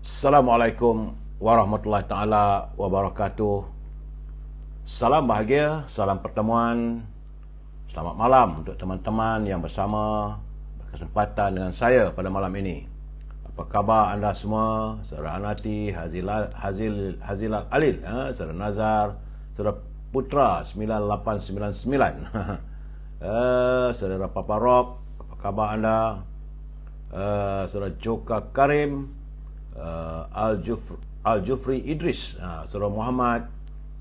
Assalamualaikum warahmatullahi taala wabarakatuh. Salam bahagia, salam pertemuan. Selamat malam untuk teman-teman yang bersama berkesempatan dengan saya pada malam ini. Apa khabar anda semua? Saudara Anati, Hazilal Alil, Saudara Nazar, Saudara Putra 9899. Saudara Papa Rob, apa khabar anda? Saudara Joka Karim, Al-Jufri Idris, Saudara Muhammad,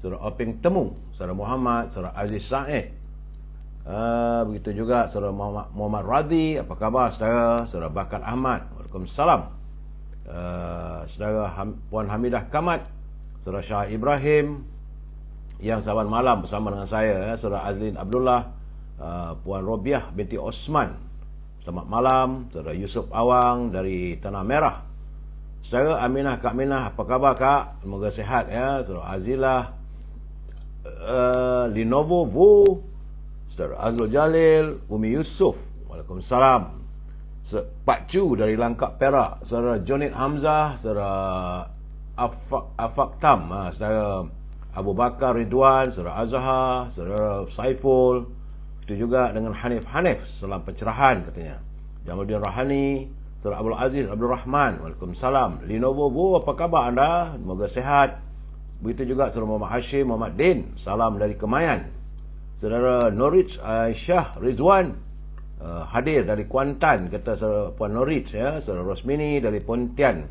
Saudara Openg Temu, Saudara Muhammad, Saudara Aziz Said, begitu juga Saudara Muhammad Radhi, apa khabar saudara? Saudara Bakat Ahmad, Waalaikumsalam. Saudara Puan Hamidah Kamat, Saudara Shah Ibrahim yang saban malam bersama dengan saya, Saudara Azlin Abdullah, Puan Robiah binti Osman, selamat malam. Saudara Yusuf Awang dari Tanah Merah, Saudara Aminah Kak Minah, apa khabar Kak? Semoga sihat ya. Saudara Azilah, Lenovo Vu, Saudara Azrul Jalil, Umi Yusuf, Waalaikumsalam. Pak Cu dari Langkap Perak, Saudara Jonit Hamzah, Saudara Afak Tam, Saudara Abu Bakar Ridwan, Saudara Azhar, Saudara Saiful, itu juga dengan Hanif, salam pencerahan katanya. Jamaluddin Rahani, Saudara Abdul Aziz Abdul Rahman, Waalaikumsalam. Lenovo Bu, apa khabar anda? Semoga sehat. Begitu juga Saudara Muhammad Hashim Muhammad Din, salam dari Kemayan. Saudara Norwich Aisyah Rizwan, hadir dari Kuantan, kata Saudara Puan Norwich ya. Saudara Rosmini dari Pontian,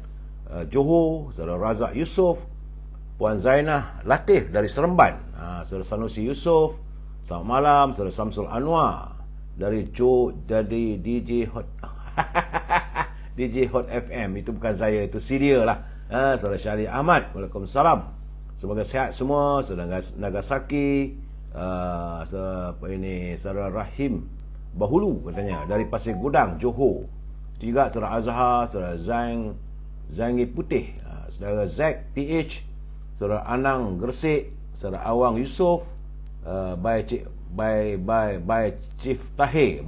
Johor. Saudara Razak Yusof, Puan Zainah Latif dari Seremban, Saudara Sanusi Yusof, selamat malam. Saudara Samsul Anwar dari jadi DJ Hot DJ Hot FM, itu bukan saya, itu si dia lah. Saudara Syahri Ahmad, Waalaikumsalam. Semoga sehat semua. Saudara Nagasaki, Saudara Rahim Bahulu katanya dari Pasir Gudang, Johor. Juga Saudara Azhar, Saudara Zangi Putih, Saudara Zack PH, Saudara Anang Gresik, Saudara Awang Yusof, by Chief Tahir,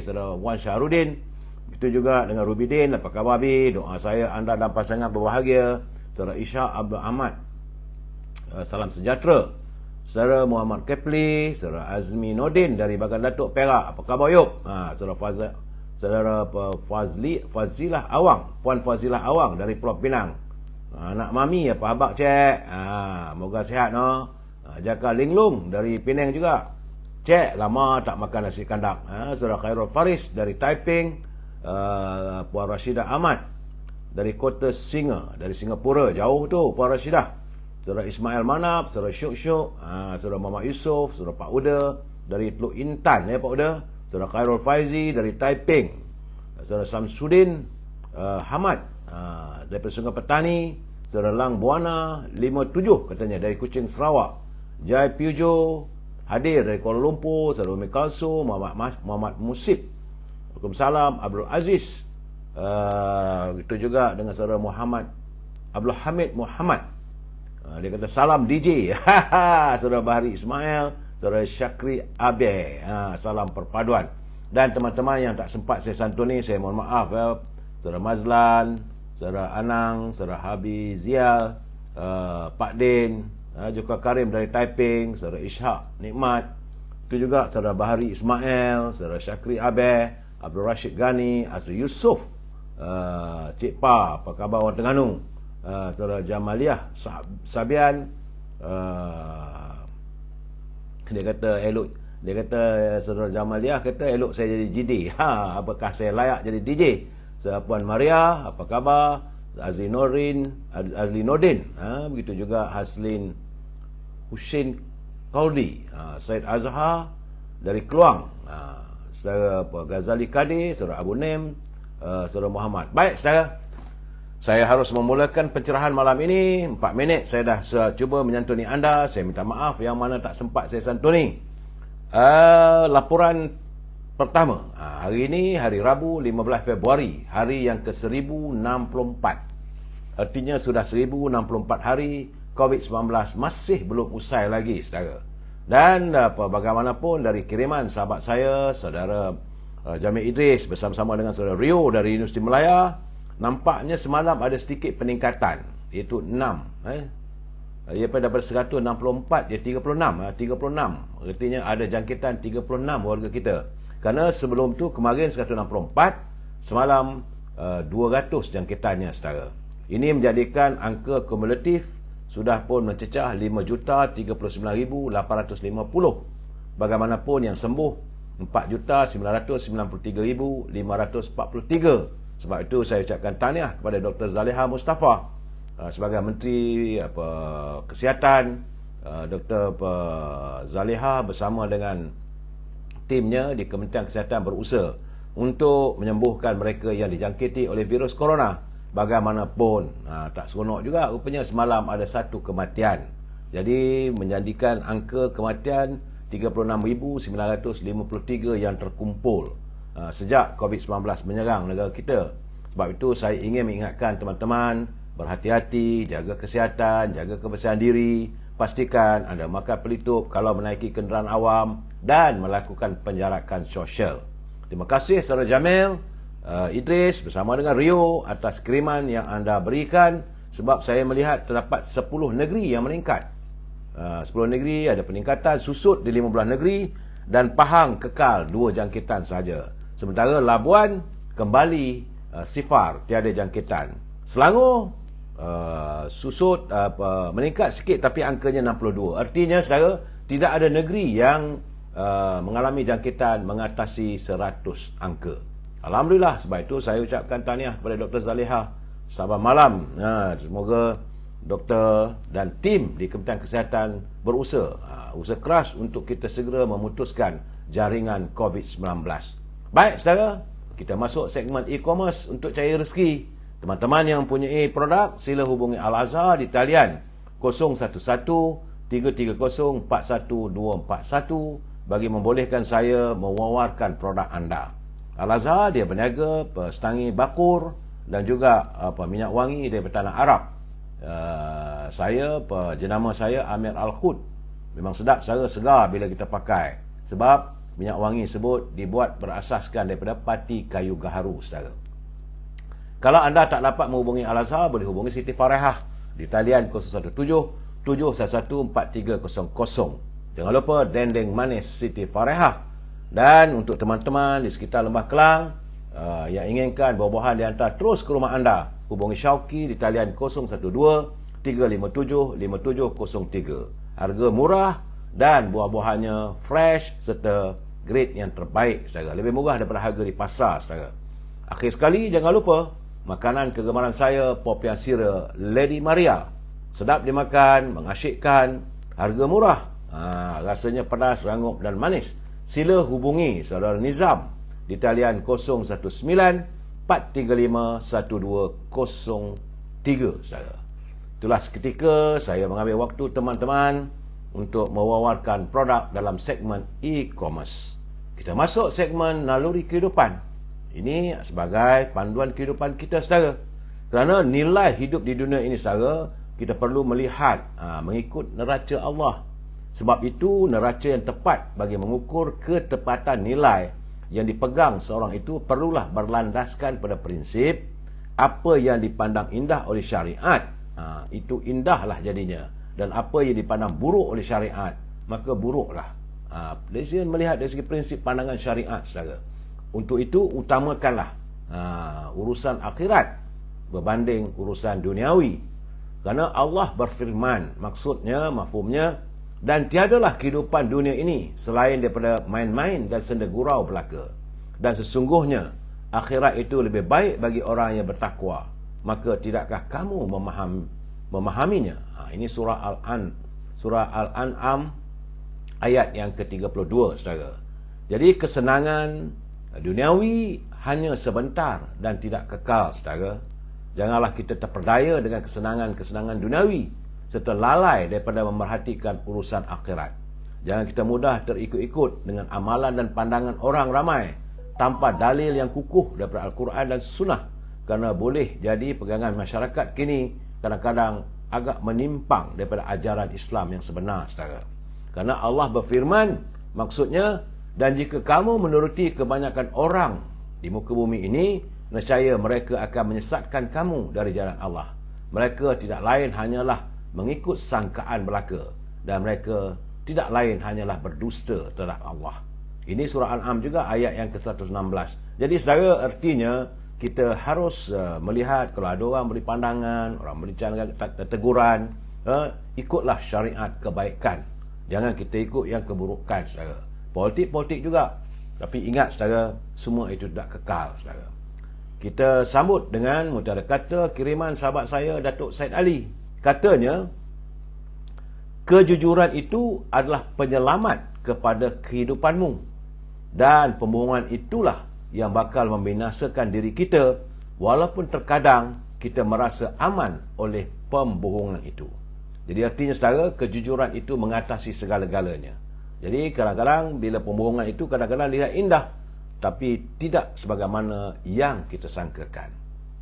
Saudara Wan Syahrudin. Itu juga dengan Rubidin, apa khabar Bi? Doa saya anda dan pasangan berbahagia. Saudara Isha Abdul Ahmad, salam sejahtera. Saudara Muhammad Kepli, Saudara Azmi Nordin dari Bagan Datuk Perak, apa khabar Yop? Saudara Fazilah Awang, Puan Fazilah Awang dari Pulau Pinang. Anak Mami, apa khabar Cik? Moga sihat no. Jaka Linglung dari Penang juga. Cik, lama tak makan nasi kandak. Saudara Khairul Faris dari Taiping. Puan Rashidah Ahmad dari Kota Singa, dari Singapura, jauh tu Puan Rashidah. Saudara Ismail Manap, Saudara Syuk, Saudara Muhammad Yusof, Saudara Pak Uda dari Teluk Intan ya Pak Uda. Saudara Khairul Faizi dari Taiping. Saudara Samsudin Hamad dari Sungai Petani. Saudara Lang Buana 57 katanya dari Kuching Sarawak. Jai Pujo hadir dari Kuala Lumpur. Saudara Umi Kalsu, Muhammad Musib, Waalaikumsalam. Abdul Aziz, itu juga dengan Saudara Muhammad Abdul Hamid Muhammad, dia kata salam DJ. Saudara Bahari Ismail, Saudara Syakri Abe, salam perpaduan. Dan teman-teman yang tak sempat saya santuni, saya mohon maaf ya. Saudara Mazlan, Saudara Anang, Saudara Habi Zial, Pak Din, Joka Karim dari Taiping, Saudara Ishak Nikmat, itu juga Saudara Bahari Ismail, Saudara Syakri Abe, Abdul Rashid Ghani, Asri Yusof, Cik Pa, apa khabar orang Terengganu? Saudara Jamaliah Sabian, dia kata Saudara Jamaliah kata elok saya jadi GD. Apakah saya layak jadi DJ? Saudara Puan Maria, apa khabar? Azli Nordin, begitu juga Haslin Hussein Qaudi, Said Azhar dari Keluang, Saudara Ghazali Kadir, Saudara Abu Nem, Saudara Muhammad. Baik saudara, saya harus memulakan pencerahan malam ini. 4 minit saya dah cuba menyantuni anda. Saya minta maaf yang mana tak sempat saya santuni. Laporan pertama, hari ini hari Rabu 15 Februari, hari yang ke-1064. Artinya sudah 1064 hari COVID-19 masih belum usai lagi saudara. Dan bagaimanapun dari kiriman sahabat saya, Saudara Jamil Idris bersama-sama dengan Saudara Rio dari Universiti Melaya, nampaknya semalam ada sedikit peningkatan, iaitu 6. Daripada 164 dia 36. 36. Artinya ada jangkitan 36 warga kita. Kerana sebelum tu kemarin 164, semalam 200 jangkitannya saudara. Ini menjadikan angka kumulatif sudah pun mencecah 5,39,850. Bagaimanapun yang sembuh 4,993,543. Sebab itu saya ucapkan tahniah kepada Dr. Zaliha Mustafa sebagai Menteri Kesihatan. Dr. Zaliha bersama dengan timnya di Kementerian Kesihatan berusaha untuk menyembuhkan mereka yang dijangkiti oleh virus corona. Bagaimanapun tak seronok juga, rupanya semalam ada satu kematian. Jadi menjadikan angka kematian 36,953 yang terkumpul sejak COVID-19 menyerang negara kita. Sebab itu saya ingin mengingatkan teman-teman, berhati-hati, jaga kesihatan, jaga kebersihan diri, pastikan anda makan pelitup kalau menaiki kenderaan awam dan melakukan penjarakan sosial. Terima kasih saudara Jamil, Idris bersama dengan Rio atas kiriman yang anda berikan, sebab saya melihat terdapat 10 negeri yang meningkat. 10 negeri ada peningkatan, susut di 15 negeri, dan Pahang kekal 2 jangkitan sahaja. Sementara Labuan kembali sifar, tiada jangkitan. Selangor susut meningkat sikit tapi angkanya 62. Artinya saudara, tidak ada negeri yang mengalami jangkitan mengatasi 100 angka. Alhamdulillah, sebab itu saya ucapkan tahniah kepada Dr. Zaliha. Selamat malam. Semoga doktor dan tim di Kementerian Kesihatan berusaha keras untuk kita segera memutuskan jaringan COVID-19. Baik saudara, kita masuk segmen e-commerce untuk cari rezeki. Teman-teman yang mempunyai produk, sila hubungi Al-Azhar di talian 011-330-41241 bagi membolehkan saya mewawarkan produk anda. Al-Azhar dia berniaga pestangi bakur dan juga minyak wangi daripada tanah Arab. Jenama saya Amir Al-Khud. Memang sedap, segar bila kita pakai. Sebab minyak wangi tersebut dibuat berasaskan daripada pati kayu gaharu saudara. Kalau anda tak dapat menghubungi Al-Azhar, boleh hubungi Siti Farehah di talian 017-711-4300. Jangan lupa dendeng manis Siti Farehah. Dan untuk teman-teman di sekitar Lembah Kelang yang inginkan buah-buahan dihantar terus ke rumah anda, hubungi Syauqi di talian 012-357-5703. Harga murah dan buah-buahannya fresh serta grade yang terbaik saudara. Lebih murah daripada harga di pasar saudara. Akhir sekali, jangan lupa makanan kegemaran saya, popiah sira Lady Maria. Sedap dimakan, mengasyikkan, harga murah, rasanya pedas, rangup dan manis. Sila hubungi saudara Nizam di talian 019-435-1203 saudara. Itulah seketika saya mengambil waktu teman-teman untuk mewawarkan produk dalam segmen e-commerce. Kita masuk segmen naluri kehidupan. Ini sebagai panduan kehidupan kita saudara. Kerana nilai hidup di dunia ini saudara, kita perlu melihat mengikut neraca Allah. Sebab itu neraca yang tepat bagi mengukur ketepatan nilai yang dipegang seorang itu perlulah berlandaskan pada prinsip apa yang dipandang indah oleh syariat, itu indahlah jadinya. Dan apa yang dipandang buruk oleh syariat, maka buruklah. Dia melihat dari segi prinsip pandangan syariat saudara. Untuk itu utamakanlah urusan akhirat berbanding urusan duniawi. Kerana Allah berfirman, maksudnya, mafhumnya, dan tiadalah kehidupan dunia ini selain daripada main-main dan senda gurau belaka. Dan sesungguhnya akhirat itu lebih baik bagi orang yang bertakwa. Maka tidakkah kamu memahaminya? Ini surah Al-An'am ayat yang ke-32 saudara. Jadi kesenangan duniawi hanya sebentar dan tidak kekal saudara. Janganlah kita terperdaya dengan kesenangan duniawi serta lalai daripada memerhatikan urusan akhirat. Jangan kita mudah terikut-ikut dengan amalan dan pandangan orang ramai tanpa dalil yang kukuh daripada Al-Quran dan Sunnah. Kerana boleh jadi pegangan masyarakat kini kadang-kadang agak menyimpang daripada ajaran Islam yang sebenar saudara. Kerana Allah berfirman, maksudnya, dan jika kamu menuruti kebanyakan orang di muka bumi ini, nescaya mereka akan menyesatkan kamu dari jalan Allah. Mereka tidak lain hanyalah mengikut sangkaan belaka, dan mereka tidak lain hanyalah berdusta terhadap Allah. Ini surah Al-An'am juga ayat yang ke-116. Jadi saudara, artinya kita harus melihat kalau ada orang beri pandangan, orang beri teguran, ikutlah syariat kebaikan. Jangan kita ikut yang keburukan, saudara. Politik juga. Tapi ingat, saudara, semua itu tidak kekal, saudara. Kita sambut dengan mutiara kata kiriman sahabat saya, Datuk Said Ali. Katanya, kejujuran itu adalah penyelamat kepada kehidupanmu, dan pembohongan itulah yang bakal membinasakan diri kita, walaupun terkadang kita merasa aman oleh pembohongan itu. Jadi artinya, saudara, kejujuran itu mengatasi segala-galanya. Jadi kadang-kadang bila pembohongan itu kadang-kadang lihat indah, tapi tidak sebagaimana yang kita sangkakan.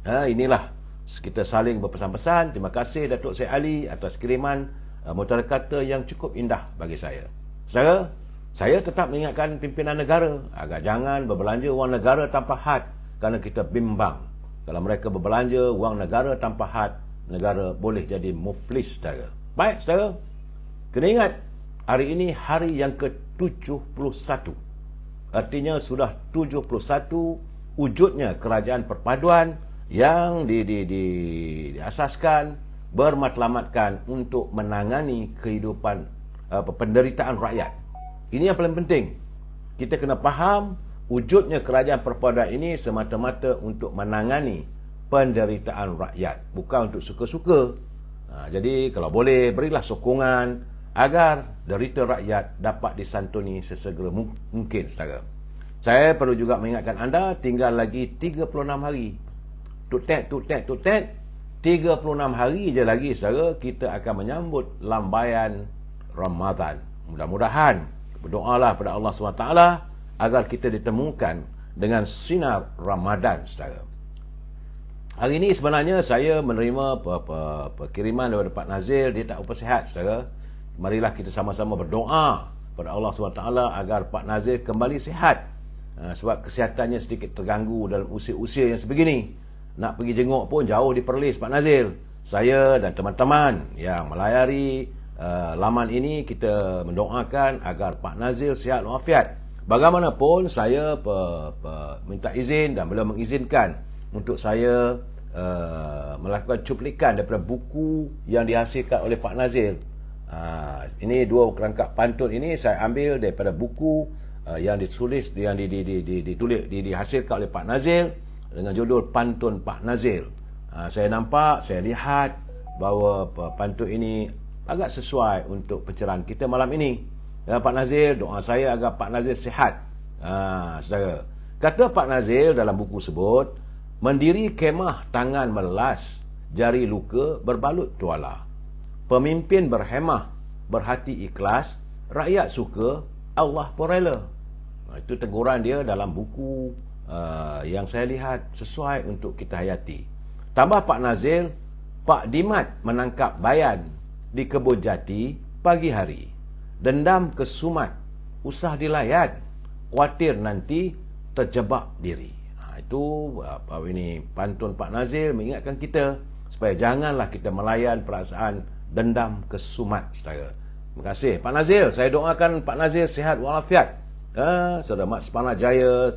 Inilah kita saling berpesan-pesan. Terima kasih Datuk Said Ali atas kiriman mutiara kata yang cukup indah bagi saya. Saudara, saya tetap mengingatkan pimpinan negara agar jangan berbelanja wang negara tanpa had, kerana kita bimbang. Kalau mereka berbelanja wang negara tanpa had, negara boleh jadi muflis, saudara. Baik, saudara, kena ingat, hari ini hari yang ke-71. Artinya sudah 71 wujudnya kerajaan perpaduan yang diasaskan, bermatlamatkan untuk menangani kehidupan penderitaan rakyat. Ini yang paling penting. Kita kena faham wujudnya kerajaan perpaduan ini semata-mata untuk menangani penderitaan rakyat, bukan untuk suka-suka. Jadi kalau boleh, berilah sokongan agar derita rakyat dapat disantuni sesegera mungkin, saudara. Saya perlu juga mengingatkan anda, tinggal lagi 36 hari. Tutet. 36 hari je lagi, saudara, kita akan menyambut lambaian Ramadan. Mudah-mudahan berdoalah pada Allah SWT agar kita ditemukan dengan sinar Ramadan, saudara. Hari ini sebenarnya saya menerima kiriman daripada Pak Nazir. Dia tak apa sihat, saudara. Marilah kita sama-sama berdoa pada Allah SWT agar Pak Nazir kembali sihat. Sebab kesihatannya sedikit terganggu dalam usia-usia yang sebegini. Nak pergi jenguk pun jauh di Perlis, Pak Nazir. Saya dan teman-teman yang melayari laman ini, kita mendoakan agar Pak Nazir sihat walafiat. Bagaimanapun, saya minta izin dan beliau mengizinkan untuk saya melakukan cuplikan daripada buku yang dihasilkan oleh Pak Nazir. Ini dua kerangka pantun ini saya ambil daripada buku yang ditulis, yang dihasilkan oleh Pak Nazir dengan judul Pantun Pak Nazir. Saya nampak, saya lihat bahawa pantun ini agak sesuai untuk pencerahan kita malam ini. Pak Nazir, doa saya agar Pak Nazir sihat. Saudara, kata Pak Nazir dalam buku sebut, mendiri kemah tangan melas, jari luka berbalut tuala. Pemimpin berhemah, berhati ikhlas, rakyat suka, Allah pun rela. Itu teguran dia dalam buku yang saya lihat sesuai untuk kita hayati. Tambah Pak Nazir, Pak Dimat menangkap bayan di kebun jati pagi hari. Dendam ke Sumat, usah dilayan, khawatir nanti terjebak diri. Itu ini pantun Pak Nazir mengingatkan kita supaya janganlah kita melayan perasaan dendam ke Sumat, saudara. Terima kasih Pak Nazir. Saya doakan Pak Nazir sihat walafiat. Saudara Mat Sepana Jaya,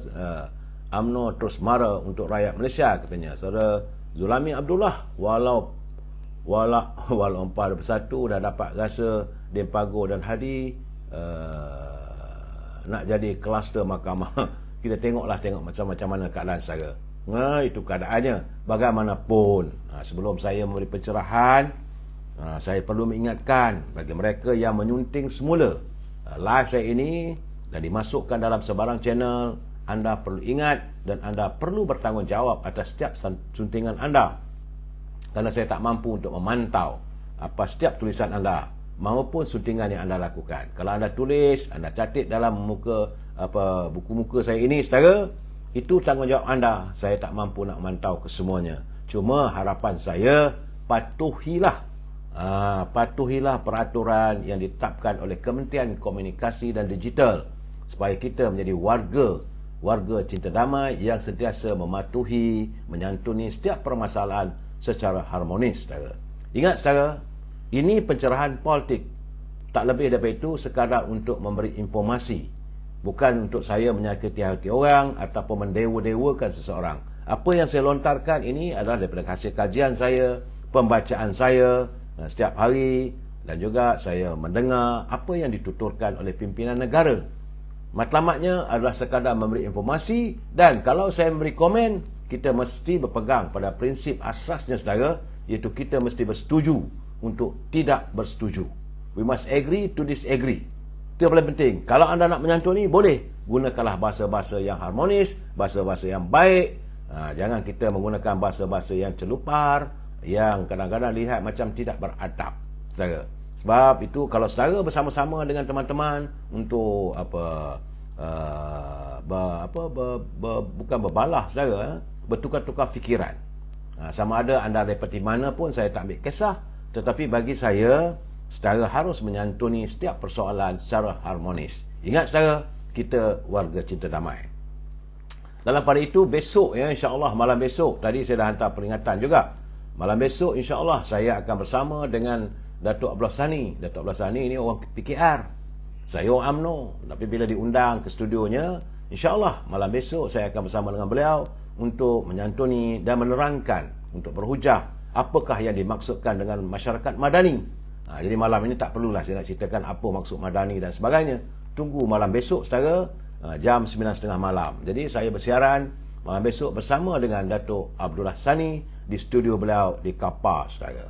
UMNO terus mara untuk rakyat Malaysia, katanya. Saudara Zulami Abdullah, walau 4 bersatu dah dapat rasa Dempago dan Hadi nak jadi kluster mahkamah. Kita tengok macam mana keadaan saudara. Itu keadaannya. Bagaimanapun, sebelum saya memberi pencerahan, saya perlu mengingatkan bagi mereka yang menyunting semula live saya ini dan dimasukkan dalam sebarang channel, anda perlu ingat dan anda perlu bertanggungjawab atas setiap suntingan anda. Kerana saya tak mampu untuk memantau apa setiap tulisan anda maupun suntingan yang anda lakukan. Kalau anda tulis, anda catat dalam buku muka saya ini, saudara, itu tanggungjawab anda. Saya tak mampu nak memantau kesemuanya. Cuma harapan saya, patuhilah peraturan yang ditetapkan oleh Kementerian Komunikasi dan Digital supaya kita menjadi warga warga cinta damai yang sentiasa mematuhi, menyantuni setiap permasalahan secara harmonis, saudara. Ingat, saudara, ini pencerahan politik. Tak lebih daripada itu sekadar untuk memberi informasi. Bukan untuk saya menyakiti hati orang ataupun mendewa-dewakan seseorang. Apa yang saya lontarkan ini adalah daripada hasil kajian saya, pembacaan saya setiap hari, dan juga saya mendengar apa yang dituturkan oleh pimpinan negara. Matlamatnya adalah sekadar memberi informasi, dan kalau saya memberi komen, kita mesti berpegang pada prinsip asasnya, saudara, iaitu kita mesti bersetuju untuk tidak bersetuju. We must agree to disagree. Itu yang paling penting. Kalau anda nak menyantuni, boleh. Gunakanlah bahasa-bahasa yang harmonis, bahasa-bahasa yang baik. Jangan kita menggunakan bahasa-bahasa yang celupar, yang kadang-kadang lihat macam tidak beradab, saudara. Sebab itu kalau saudara bersama-sama dengan teman-teman untuk bukan berbalah, saudara, bertukar-tukar fikiran. Sama ada anda daripada mana pun, saya tak ambil kisah. Tetapi bagi saya, saudara harus menyantuni setiap persoalan secara harmonis. Ingat, saudara, kita warga cinta damai. Dalam pada itu, besok, ya, insya-Allah malam besok, tadi saya dah hantar peringatan juga. Malam besok, insya-Allah saya akan bersama dengan Datuk Abdullah Sani. Datuk Abdullah Sani ini orang PKR. Saya orang UMNO. Tapi bila diundang ke studionya, insya-Allah malam besok saya akan bersama dengan beliau untuk menyantuni dan menerangkan, untuk berhujah apakah yang dimaksudkan dengan masyarakat madani. Jadi malam ini tak perlulah saya nak ceritakan apa maksud madani dan sebagainya. Tunggu malam besok, saudara, jam 9.30 malam. Jadi saya bersiaran malam besok bersama dengan Datuk Abdullah Sani di studio beliau di Kapar, saudara.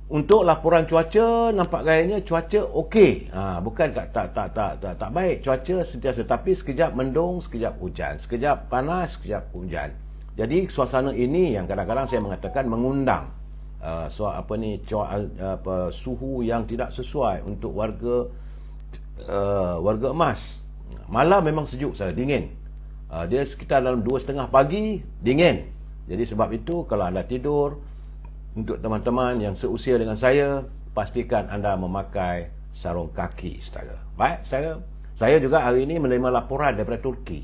Untuk laporan cuaca, nampak gayanya cuaca okey. Bukan tak baik cuaca sentiasa, tapi sekejap mendung, sekejap hujan, sekejap panas, sekejap hujan. Jadi suasana ini yang kadang-kadang saya mengatakan mengundang suhu yang tidak sesuai untuk warga emas. Malam memang sejuk, saya dingin. Dia sekitar dalam 2.30 pagi dingin. Jadi sebab itu kalau anda tidur, untuk teman-teman yang seusia dengan saya, pastikan anda memakai sarung kaki, saudara. Baik, saudara. Saya juga hari ini menerima laporan daripada Turki.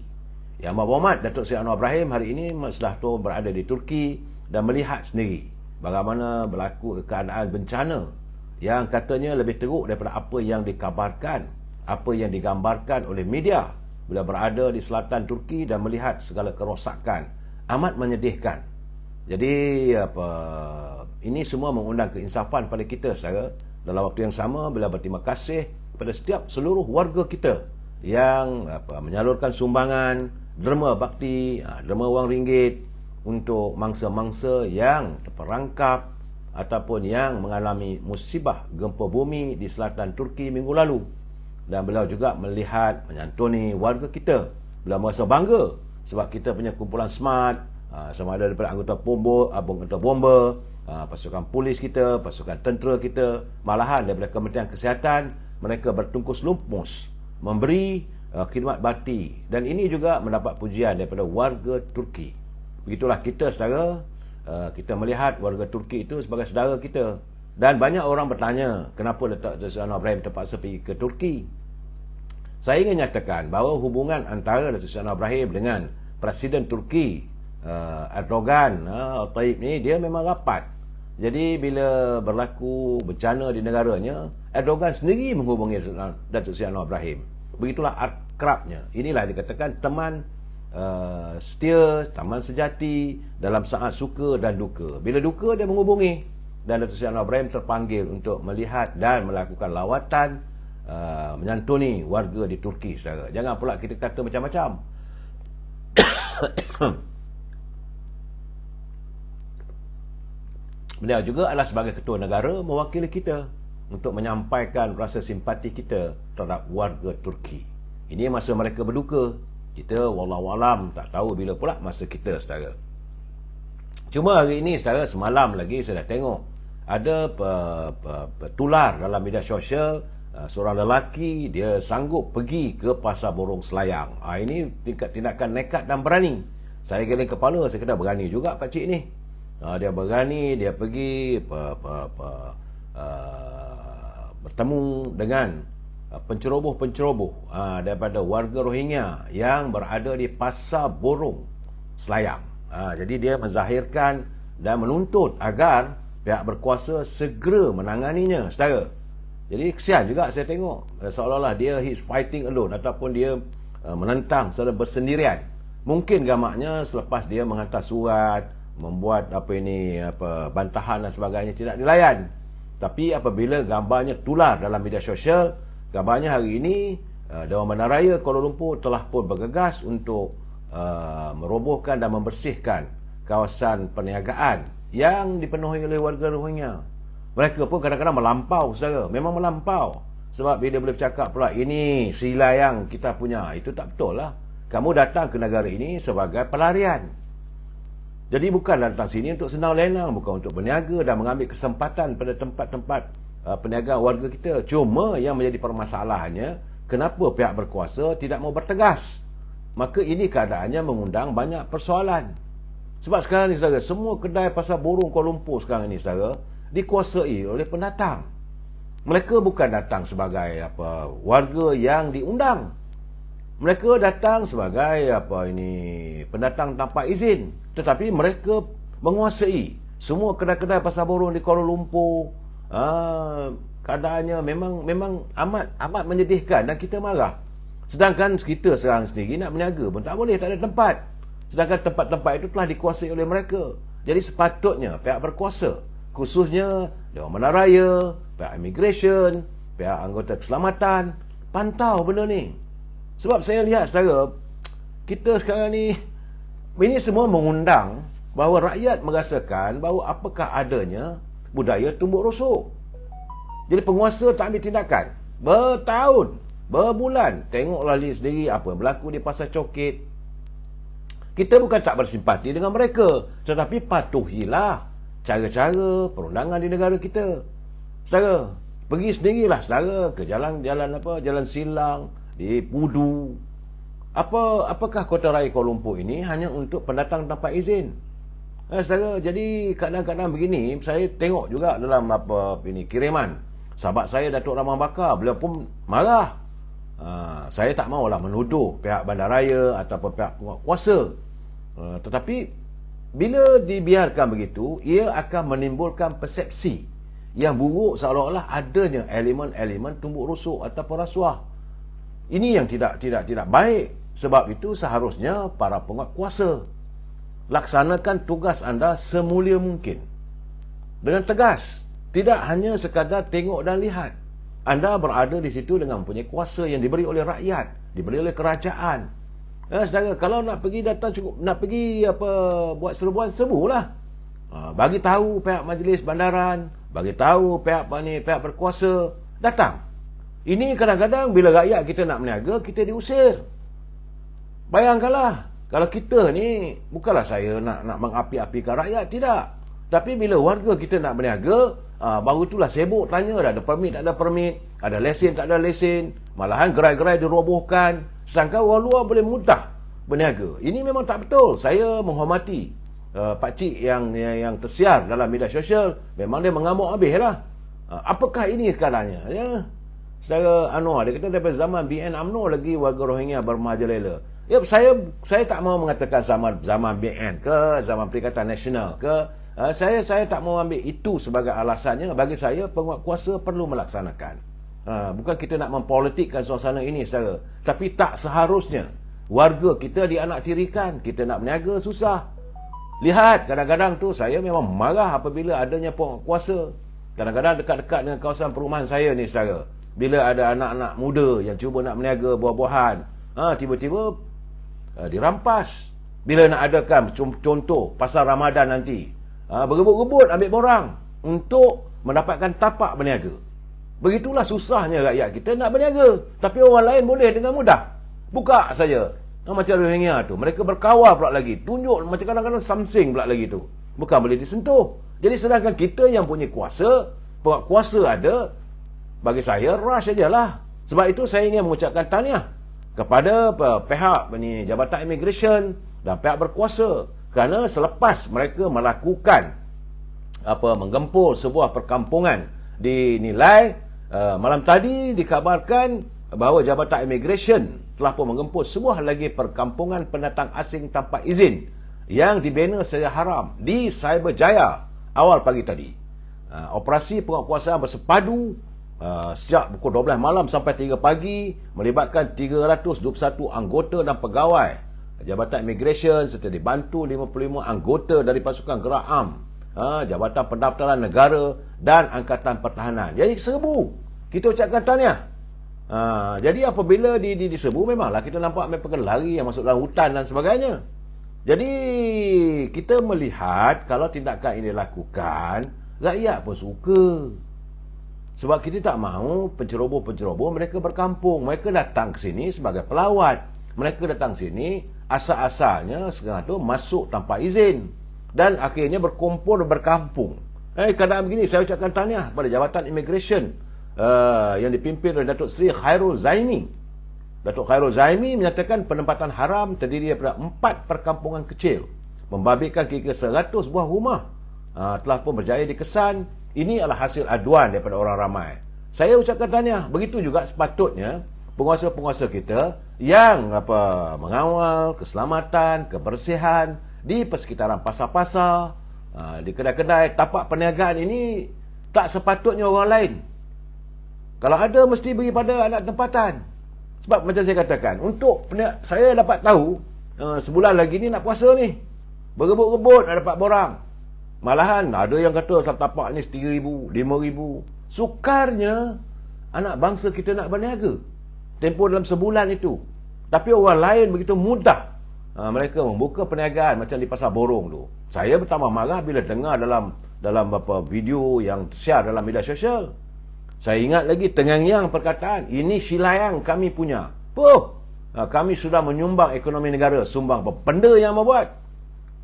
Yang Berhormat Datuk Seri Anwar Ibrahim hari ini sudah berada di Turki dan melihat sendiri bagaimana berlaku keadaan bencana yang katanya lebih teruk daripada apa yang dikabarkan, apa yang digambarkan oleh media bila berada di selatan Turki dan melihat segala kerosakan. Amat menyedihkan. Jadi ini semua mengundang keinsafan pada kita, saudara. Dalam waktu yang sama, bila berterima kasih kepada setiap seluruh warga kita yang menyalurkan sumbangan derma bakti, derma wang ringgit untuk mangsa-mangsa yang terperangkap ataupun yang mengalami musibah gempa bumi di selatan Turki minggu lalu. Dan beliau juga melihat, menyantuni warga kita. Beliau merasa bangga sebab kita punya kumpulan smart, sama ada daripada anggota bomba, pasukan polis kita, pasukan tentera kita, malahan daripada Kementerian Kesihatan, mereka bertungkus lumpus memberi khidmat bakti, dan ini juga mendapat pujian daripada warga Turki. Begitulah kita, saudara. Kita melihat warga Turki itu sebagai saudara kita. Dan banyak orang bertanya, kenapa Datuk Seri Anwar Ibrahim terpaksa pergi ke Turki? Saya ingin nyatakan bahawa hubungan antara Datuk Seri Anwar Ibrahim dengan Presiden Turki Erdogan Tayyip ni, dia memang rapat. Jadi bila berlaku bencana di negaranya, Erdogan sendiri menghubungi Datuk Seri Anwar Ibrahim. Begitulah akrabnya. Inilah dikatakan teman setia, teman sejati dalam saat suka dan duka. Bila duka, dia menghubungi. Dan Datuk Seri Anwar Ibrahim terpanggil untuk melihat dan melakukan lawatan menyantuni warga di Turki, saudara. Jangan pula kita kata macam-macam. Beliau juga adalah sebagai ketua negara mewakili kita untuk menyampaikan rasa simpati kita terhadap warga Turki. Ini masa mereka berduka. Kita wallahualam tak tahu bila pula masa kita, saudara. Cuma hari ini, saudara, semalam lagi saya dah tengok ada tular dalam media sosial, seorang lelaki dia sanggup pergi ke Pasar Borong Selayang. Ini tindakan nekat dan berani. Saya geleng kepala, saya kata berani juga pakcik ni. Dia berani, dia pergi bertemu dengan penceroboh-penceroboh daripada warga Rohingya yang berada di Pasar Borong, Selayang. Jadi dia menzahirkan dan menuntut agar pihak berkuasa segera menanganinya, saudara. Jadi kesian juga saya tengok seolah-olah dia he's fighting alone ataupun dia menentang secara bersendirian. Mungkin gamaknya selepas dia menghantar surat, membuat bantahan dan sebagainya tidak dilayan. Tapi apabila gambarnya tular dalam media sosial, gambarnya hari ini Dewan Bandar Raya Kuala Lumpur telah pun bergegas untuk merobohkan dan membersihkan kawasan perniagaan yang dipenuhi oleh warga Rohingya. Mereka pun kadang-kadang melampau, saudara. Memang melampau. Sebab bila boleh bercakap pula, ini Sri Layang kita punya. Itu tak betul lah. Kamu datang ke negara ini sebagai pelarian. Jadi bukan datang sini untuk senang lenang, bukan untuk berniaga dan mengambil kesempatan pada tempat-tempat perniagaan warga kita. Cuma yang menjadi permasalahannya, kenapa pihak berkuasa tidak mau bertegas? Maka ini keadaannya mengundang banyak persoalan. Sebab sekarang ni, saudara, semua kedai Pasar Borong Kuala Lumpur sekarang ni, saudara, dikuasai oleh pendatang. Mereka bukan datang sebagai warga yang diundang. Mereka datang sebagai pendatang tanpa izin, tetapi mereka menguasai semua kedai-kedai Pasar Borong di Kuala Lumpur. Keadaannya memang amat menyedihkan dan kita marah. Sedangkan kita sekarang sendiri nak berniaga pun tak boleh, tak ada tempat. Sedangkan tempat-tempat itu telah dikuasai oleh mereka. Jadi sepatutnya pihak berkuasa, khususnya Dewan Bandar Raya, pihak immigration, pihak anggota keselamatan, pantau benda ni. Sebab saya lihat, saudara, kita sekarang ni, ini semua mengundang bahawa rakyat merasakan bahawa apakah adanya budaya tumbuk rusuk. Jadi penguasa tak ambil tindakan. Bertahun, berbulan, tengoklah sendiri apa yang berlaku di Pasar Coket. Kita bukan tak bersimpati dengan mereka, tetapi patuhilah cara-cara perundangan di negara kita. Saudara, pergi sendirilah, saudara, ke jalan Silang, di Pudu. Apakah Kota Raya Kuala Lumpur ini hanya untuk pendatang tanpa izin? Saudara, jadi kadang-kadang begini, saya tengok juga dalam kiriman sahabat saya Datuk Ramang Bakar, beliau pun marah. Saya tak maulah menuduh pihak bandaraya ataupun pihak penguasa. Tetapi bila dibiarkan begitu, ia akan menimbulkan persepsi yang buruk seolah-olah adanya elemen-elemen tumbuk rusuk ataupun rasuah. Ini yang tidak baik. Sebab itu seharusnya para penguatkuasa laksanakan tugas anda semulia mungkin dengan tegas, tidak hanya sekadar tengok dan lihat. Anda berada di situ dengan mempunyai kuasa yang diberi oleh rakyat, diberi oleh kerajaan. Saudara, kalau nak pergi datang cukup, nak pergi buat serubuan, serulah. Bagi tahu pihak majlis bandaran, bagi tahu pihak berkuasa, datang. Ini kadang-kadang bila rakyat kita nak berniaga, kita diusir. Bayangkanlah, kalau kita ni, bukanlah saya nak mengapi-apikan rakyat, tidak. Tapi bila warga kita nak berniaga, baru itulah sibuk tanya, ada permit tak ada permit, ada lesen tak ada lesen, malahan gerai-gerai dirobohkan, sedangkan orang luar boleh mudah berniaga. Ini memang tak betul. Saya menghormati pakcik yang tersiar dalam media sosial, memang dia mengamuk habis lah. Apakah ini keadaannya? Ya. Saudara Anwar, dia kata daripada zaman BN UMNO lagi warga Rohingya bermerajalela. Ya, saya tak mau mengatakan zaman BN ke, zaman Perikatan Nasional ke. Saya tak mau ambil itu sebagai alasannya. Bagi saya, penguatkuasa perlu melaksanakan. Bukan kita nak mempolitikkan suasana ini, saudara. Tapi tak seharusnya warga kita dianaktirikan. Kita nak berniaga susah. Lihat, kadang-kadang tu saya memang marah apabila adanya penguatkuasa. Kadang-kadang dekat-dekat dengan kawasan perumahan saya ni, saudara, bila ada anak-anak muda yang cuba nak berniaga buah-buahan, tiba-tiba dirampas. Bila nak adakan contoh pasar Ramadan nanti, berebut-rebut ambil borang untuk mendapatkan tapak berniaga. Begitulah susahnya rakyat kita nak berniaga. Tapi orang lain boleh dengan mudah buka saja. Macam Rohingya tu, mereka berkawal pula lagi, tunjuk macam kadang-kadang something pula lagi tu, bukan boleh disentuh. Jadi sedangkan kita yang punya kuasa, kuasa ada, bagi saya rush sajalah. Sebab itu saya ingin mengucapkan tahniah kepada pihak Jabatan Immigration dan pihak berkuasa, kerana selepas mereka melakukan menggempur sebuah perkampungan dinilai Malam tadi dikabarkan bahawa Jabatan Immigration telah pun mengempus sebuah lagi perkampungan pendatang asing tanpa izin yang dibina secara haram di Cyberjaya awal pagi tadi. Operasi penguatkuasaan bersepadu sejak pukul 12 malam sampai 3 pagi melibatkan 321 anggota dan pegawai Jabatan Immigration serta dibantu 55 anggota dari pasukan gerak am, Jabatan Pendaftaran Negara dan Angkatan Pertahanan. Jadi serbu. Kita ucapkan tahniah. Jadi apabila diserbu, memanglah kita nampak mereka lari yang masuk dalam hutan dan sebagainya. Jadi kita melihat kalau tindakan ini dilakukan, rakyat pun suka. Sebab kita tak mahu penceroboh-penceroboh mereka berkampung. Mereka datang ke sini sebagai pelawat. Mereka datang sini asal-asalnya sekarang tu masuk tanpa izin dan akhirnya berkumpul dan berkampung. Keadaan begini saya ucapkan tahniah kepada Jabatan Immigration yang dipimpin oleh Datuk Seri Khairul Zaimi. Datuk Khairul Zaimi menyatakan penempatan haram terdiri daripada 4 perkampungan kecil, membabitkan kira 100 buah rumah telah pun berjaya dikesan. Ini adalah hasil aduan daripada orang ramai. Saya ucapkan tahniah. Begitu juga sepatutnya penguasa-penguasa kita yang mengawal keselamatan, kebersihan di persekitaran pasar-pasar, di kedai-kedai, tapak perniagaan ini tak sepatutnya orang lain. Kalau ada mesti beri pada anak tempatan. Sebab macam saya katakan, untuk saya dapat tahu sebulan lagi ni nak puasa ni, berebut-rebut nak dapat borang. Malahan ada yang kata satu tapak ni 3,000, 5,000. Sukarnya anak bangsa kita nak berniaga tempoh dalam sebulan itu. Tapi orang lain begitu mudah mereka membuka perniagaan macam di Pasar Borong tu. Saya bertambah marah bila dengar dalam video yang share dalam media sosial. Saya ingat lagi tengang-yang perkataan, ini silayang kami punya. Kami sudah menyumbang ekonomi negara. Sumbang apa? Benda yang membuat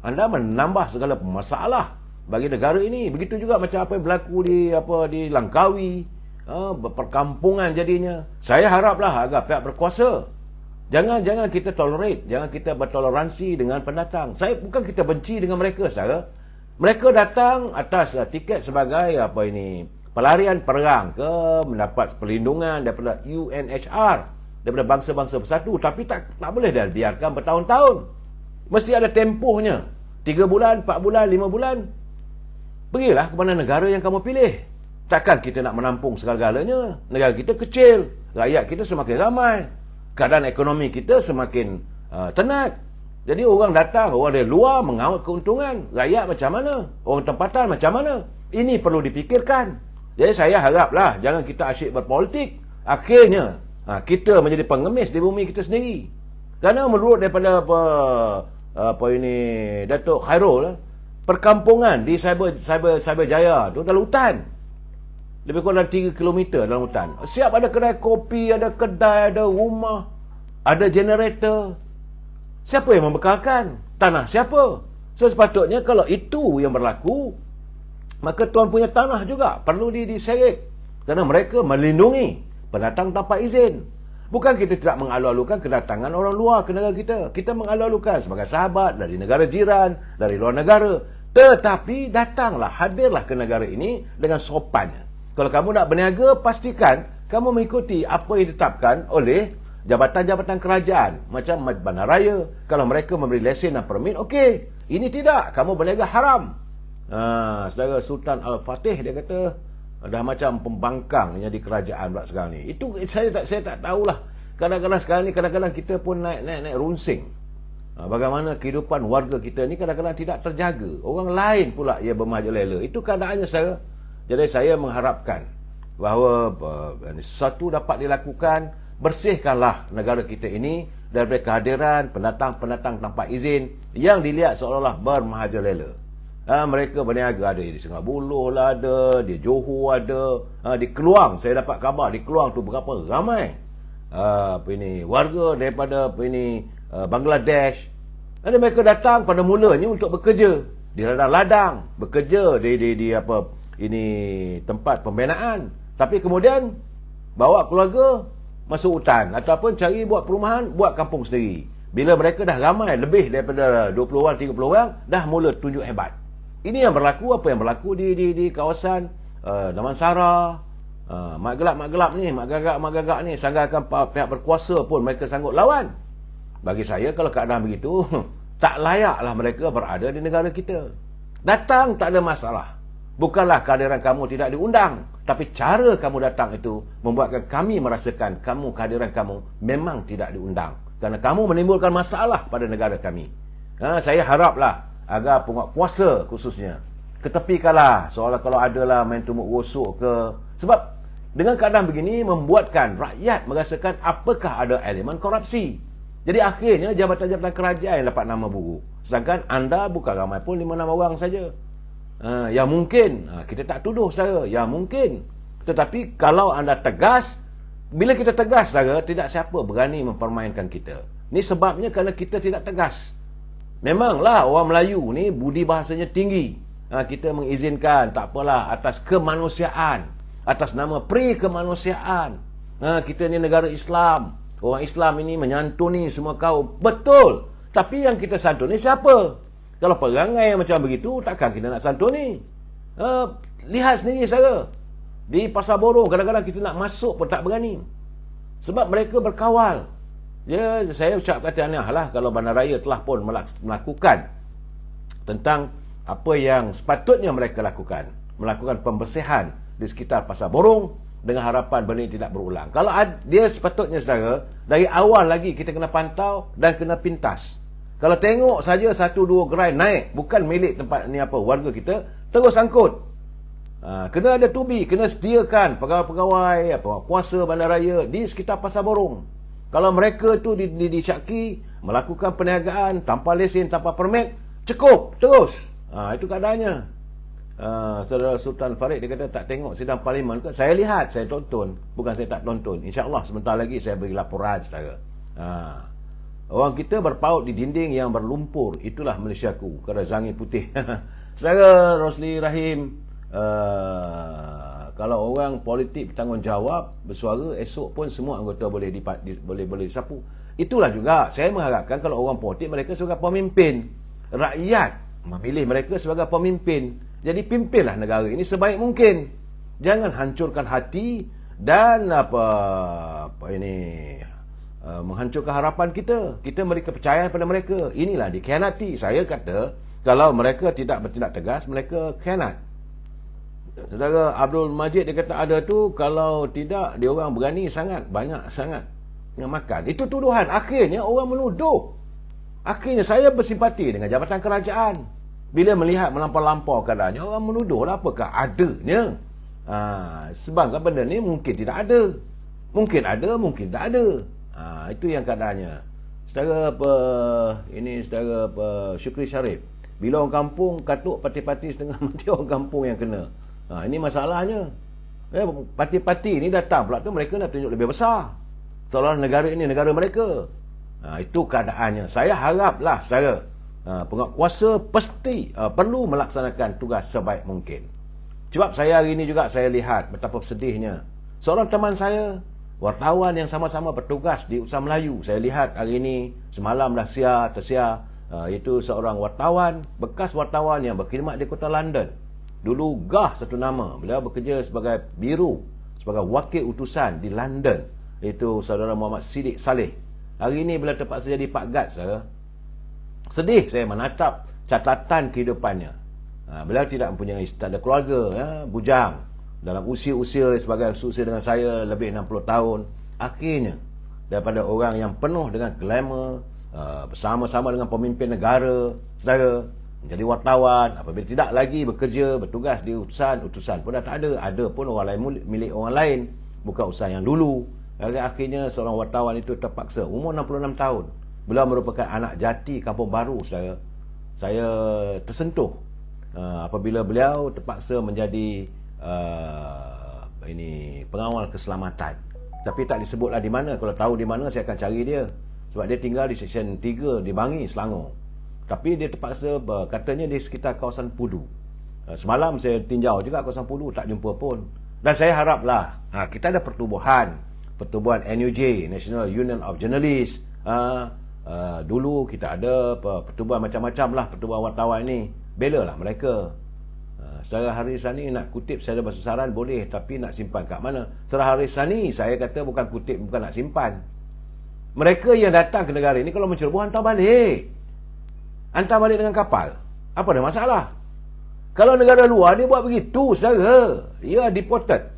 anda menambah segala masalah bagi negara ini. Begitu juga macam apa yang berlaku di Langkawi, perkampungan jadinya. Saya haraplah agar pihak berkuasa jangan kita tolerate, jangan kita bertoleransi dengan pendatang. Bukan kita benci dengan mereka saudara. Mereka datang atas tiket sebagai pelarian perang ke, mendapat perlindungan daripada UNHR, daripada bangsa-bangsa bersatu. Tapi tak boleh dah biarkan bertahun-tahun. Mesti ada tempohnya. 3 bulan, 4 bulan, 5 bulan. Pergilah ke mana negara yang kamu pilih. Takkan kita nak menampung segala-galanya. Negara kita kecil, rakyat kita semakin ramai, keadaan ekonomi kita semakin tenat. Jadi orang datang, orang dari luar mengaut keuntungan. Rakyat macam mana? Orang tempatan macam mana? Ini perlu dipikirkan. Jadi saya haraplah jangan kita asyik berpolitik. Akhirnya kita menjadi pengemis di bumi kita sendiri. Kerana menurut daripada Datuk Khairul, perkampungan di Cyberjaya tu dalam hutan. Lebih kurang 3 km dalam hutan. Siap ada kedai kopi, ada kedai, ada rumah, ada generator. Siapa yang membekalkan? Tanah siapa? So sepatutnya kalau itu yang berlaku, maka tuan punya tanah juga perlu diseret. Kerana mereka melindungi pendatang tanpa izin. Bukan kita tidak mengalu-alukan kedatangan orang luar ke negara kita. Kita mengalu-alukan sebagai sahabat dari negara jiran, dari luar negara. Tetapi datanglah, hadirlah ke negara ini dengan sopannya. Kalau kamu nak berniaga, pastikan kamu mengikuti apa yang ditetapkan oleh jabatan-jabatan kerajaan. Macam Bandaraya, kalau mereka memberi lesen dan permit, okey. Ini tidak, kamu berniaga haram. Saudara Sultan Al-Fatih, dia kata, dah macam pembangkangnya di kerajaan pula sekarang ni. Itu saya tak tahulah. Kadang-kadang sekarang ni, kadang-kadang kita pun naik runsing. Bagaimana kehidupan warga kita ni kadang-kadang tidak terjaga. Orang lain pula ia bermerajalela. Itu keadaannya saya. Jadi saya mengharapkan bahawa sesuatu dapat dilakukan. Bersihkanlah negara kita ini daripada kehadiran pendatang-pendatang tanpa izin yang dilihat seolah-olah bermerajalela. Mereka berniaga ada di Sungai Buloh lah, ada di Johor ada, di Keluang saya dapat khabar di Keluang tu berapa ramai warga daripada Bangladesh. Ada mereka datang pada mulanya untuk bekerja di ladang-ladang, bekerja di tempat pembinaan, tapi kemudian bawa keluarga masuk hutan ataupun cari buat perumahan, buat kampung sendiri. Bila mereka dah ramai, lebih daripada 20 orang, 30 orang, dah mula tunjuk hebat. Ini yang berlaku, apa yang berlaku di kawasan Damansara, Mak gelap ni, mak gagak ni, sanggakan pihak berkuasa pun mereka sanggup lawan. Bagi saya kalau keadaan begitu, tak layaklah mereka berada di negara kita. Datang tak ada masalah. Bukanlah kehadiran kamu tidak diundang, tapi cara kamu datang itu membuatkan kami merasakan kehadiran kamu memang tidak diundang. Kerana kamu menimbulkan masalah pada negara kami. Saya haraplah agar penguatkuasa khususnya ketepikanlah seolah kalau adalah main tumbuk rusuk ke. Sebab dengan keadaan begini membuatkan rakyat merasakan apakah ada elemen korupsi. Jadi akhirnya jabatan-jabatan kerajaan yang dapat nama buruk. Sedangkan anda bukan ramai pun 5-6 orang saja. Ya mungkin, kita tak tuduh saudara, ya mungkin. Tetapi kalau anda tegas, bila kita tegas saudara, tidak siapa berani mempermainkan kita. Ini sebabnya kerana kita tidak tegas. Memanglah orang Melayu ni budi bahasanya tinggi. Kita mengizinkan, tak apalah, atas kemanusiaan, atas nama kemanusiaan. Kita ni negara Islam. Orang Islam ini menyantuni semua kaum. Betul. Tapi yang kita santuni siapa? Kalau perangai macam begitu, takkan kita nak santuni. Lihat sendiri saudara. Di Pasar Borong, kadang-kadang kita nak masuk pun tak berani. Sebab mereka berkawal. Saya ucap kata lah kalau bandaraya telah pun melakukan tentang apa yang sepatutnya mereka lakukan. Melakukan pembersihan di sekitar Pasar Borong dengan harapan benda ini tidak berulang. Kalau dia sepatutnya saudara, dari awal lagi kita kena pantau dan kena pintas. Kalau tengok saja 1-2 gerai naik, bukan milik tempat ni apa warga kita, terus angkut. Kena ada tubi, kena sediakan pegawai-pegawai kuasa bandaraya di sekitar Pasar Borong. Kalau mereka tu disyaki melakukan perniagaan tanpa lesen, tanpa permit, cukup terus. Itu keadaannya. Saudara Sultan Farid dia kata tak tengok sidang parlimen ke? Saya lihat, saya tonton. Bukan saya tak tonton. InsyaAllah sebentar lagi saya beri laporan saudara. Orang kita berpaut di dinding yang berlumpur. Itulah Malaysiaku, kata Zangi Putih. Saudara Rosli Rahim, kalau orang politik bertanggungjawab, bersuara, esok pun semua anggota boleh disapu. Itulah juga saya mengharapkan kalau orang politik, mereka sebagai pemimpin, rakyat memilih mereka sebagai pemimpin. Jadi pimpinlah negara ini sebaik mungkin. Jangan hancurkan hati dan menghancurkan harapan kita. Kita beri kepercayaan pada mereka. Inilah dikhianati. Saya kata kalau mereka tidak bertindak tegas, mereka khianat. Saudara Abdul Majid dia kata ada tu, kalau tidak dia orang berani sangat, banyak sangat yang makan. Itu tuduhan. Akhirnya orang menuduh. Akhirnya saya bersimpati dengan jabatan kerajaan. Bila melihat melampau-lampau keadaannya, orang menuduh lah apakah adanya. Sebab benda ni mungkin tidak ada. Mungkin ada, mungkin tak ada. Itu yang keadaannya. Saudara Syukri Sharif, bila orang kampung katuk parti-parti setengah mati orang kampung yang kena. Ini masalahnya. Parti-parti ni datang pula tu mereka nak tunjuk lebih besar. Seolah negara ini negara mereka. Itu keadaannya. Saya haraplah saudara, penguatkuasa pasti perlu melaksanakan tugas sebaik mungkin. Sebab saya hari ini juga saya lihat betapa sedihnya seorang teman saya, wartawan yang sama-sama bertugas di Usaha Melayu. Saya lihat hari ini, semalam dah tersiar, itu seorang wartawan, bekas wartawan yang berkhidmat di kota London. Dulu Gah satu nama, beliau bekerja sebagai biru, sebagai wakil utusan di London. Itu saudara Muhammad Siddiq Saleh. Hari ini beliau terpaksa jadi Pak Gad, saudara. Sedih saya menatap catatan kehidupannya. Beliau tidak mempunyai, tak ada keluarga, bujang. Dalam usia-usia sebagai usia dengan saya lebih 60 tahun. Akhirnya daripada orang yang penuh dengan glamour, bersama-sama dengan pemimpin negara, saudara, menjadi wartawan, apabila tidak lagi bekerja, bertugas di utusan pun dah tak ada. Ada pun orang lain, milik orang lain, bukan usaha yang dulu. Akhirnya seorang wartawan itu terpaksa, umur 66 tahun. Beliau merupakan anak jati Kampung Baru, saudara. Saya tersentuh apabila beliau terpaksa menjadi pengawal keselamatan. Tapi tak disebutlah di mana. Kalau tahu di mana saya akan cari dia. Sebab dia tinggal di Seksyen 3 di Bangi, Selangor. Tapi dia terpaksa, katanya di sekitar kawasan Pudu. Semalam saya tinjau juga kawasan Pudu, tak jumpa pun. Dan saya haraplah kita ada pertubuhan NUJ, National Union of Journalists. Dulu kita ada pertubuhan macam-macam lah, pertubuhan wartawan ni. Belalah mereka. Secara harisani nak kutip saya ada besaran boleh, tapi nak simpan kat mana? Secara harisani saya kata bukan kutip, bukan nak simpan. Mereka yang datang ke negara ini kalau menceroboh hantar balik. Hantar balik dengan kapal. Apa ada masalah? Kalau negara luar dia buat begitu, saudara. Dia deported.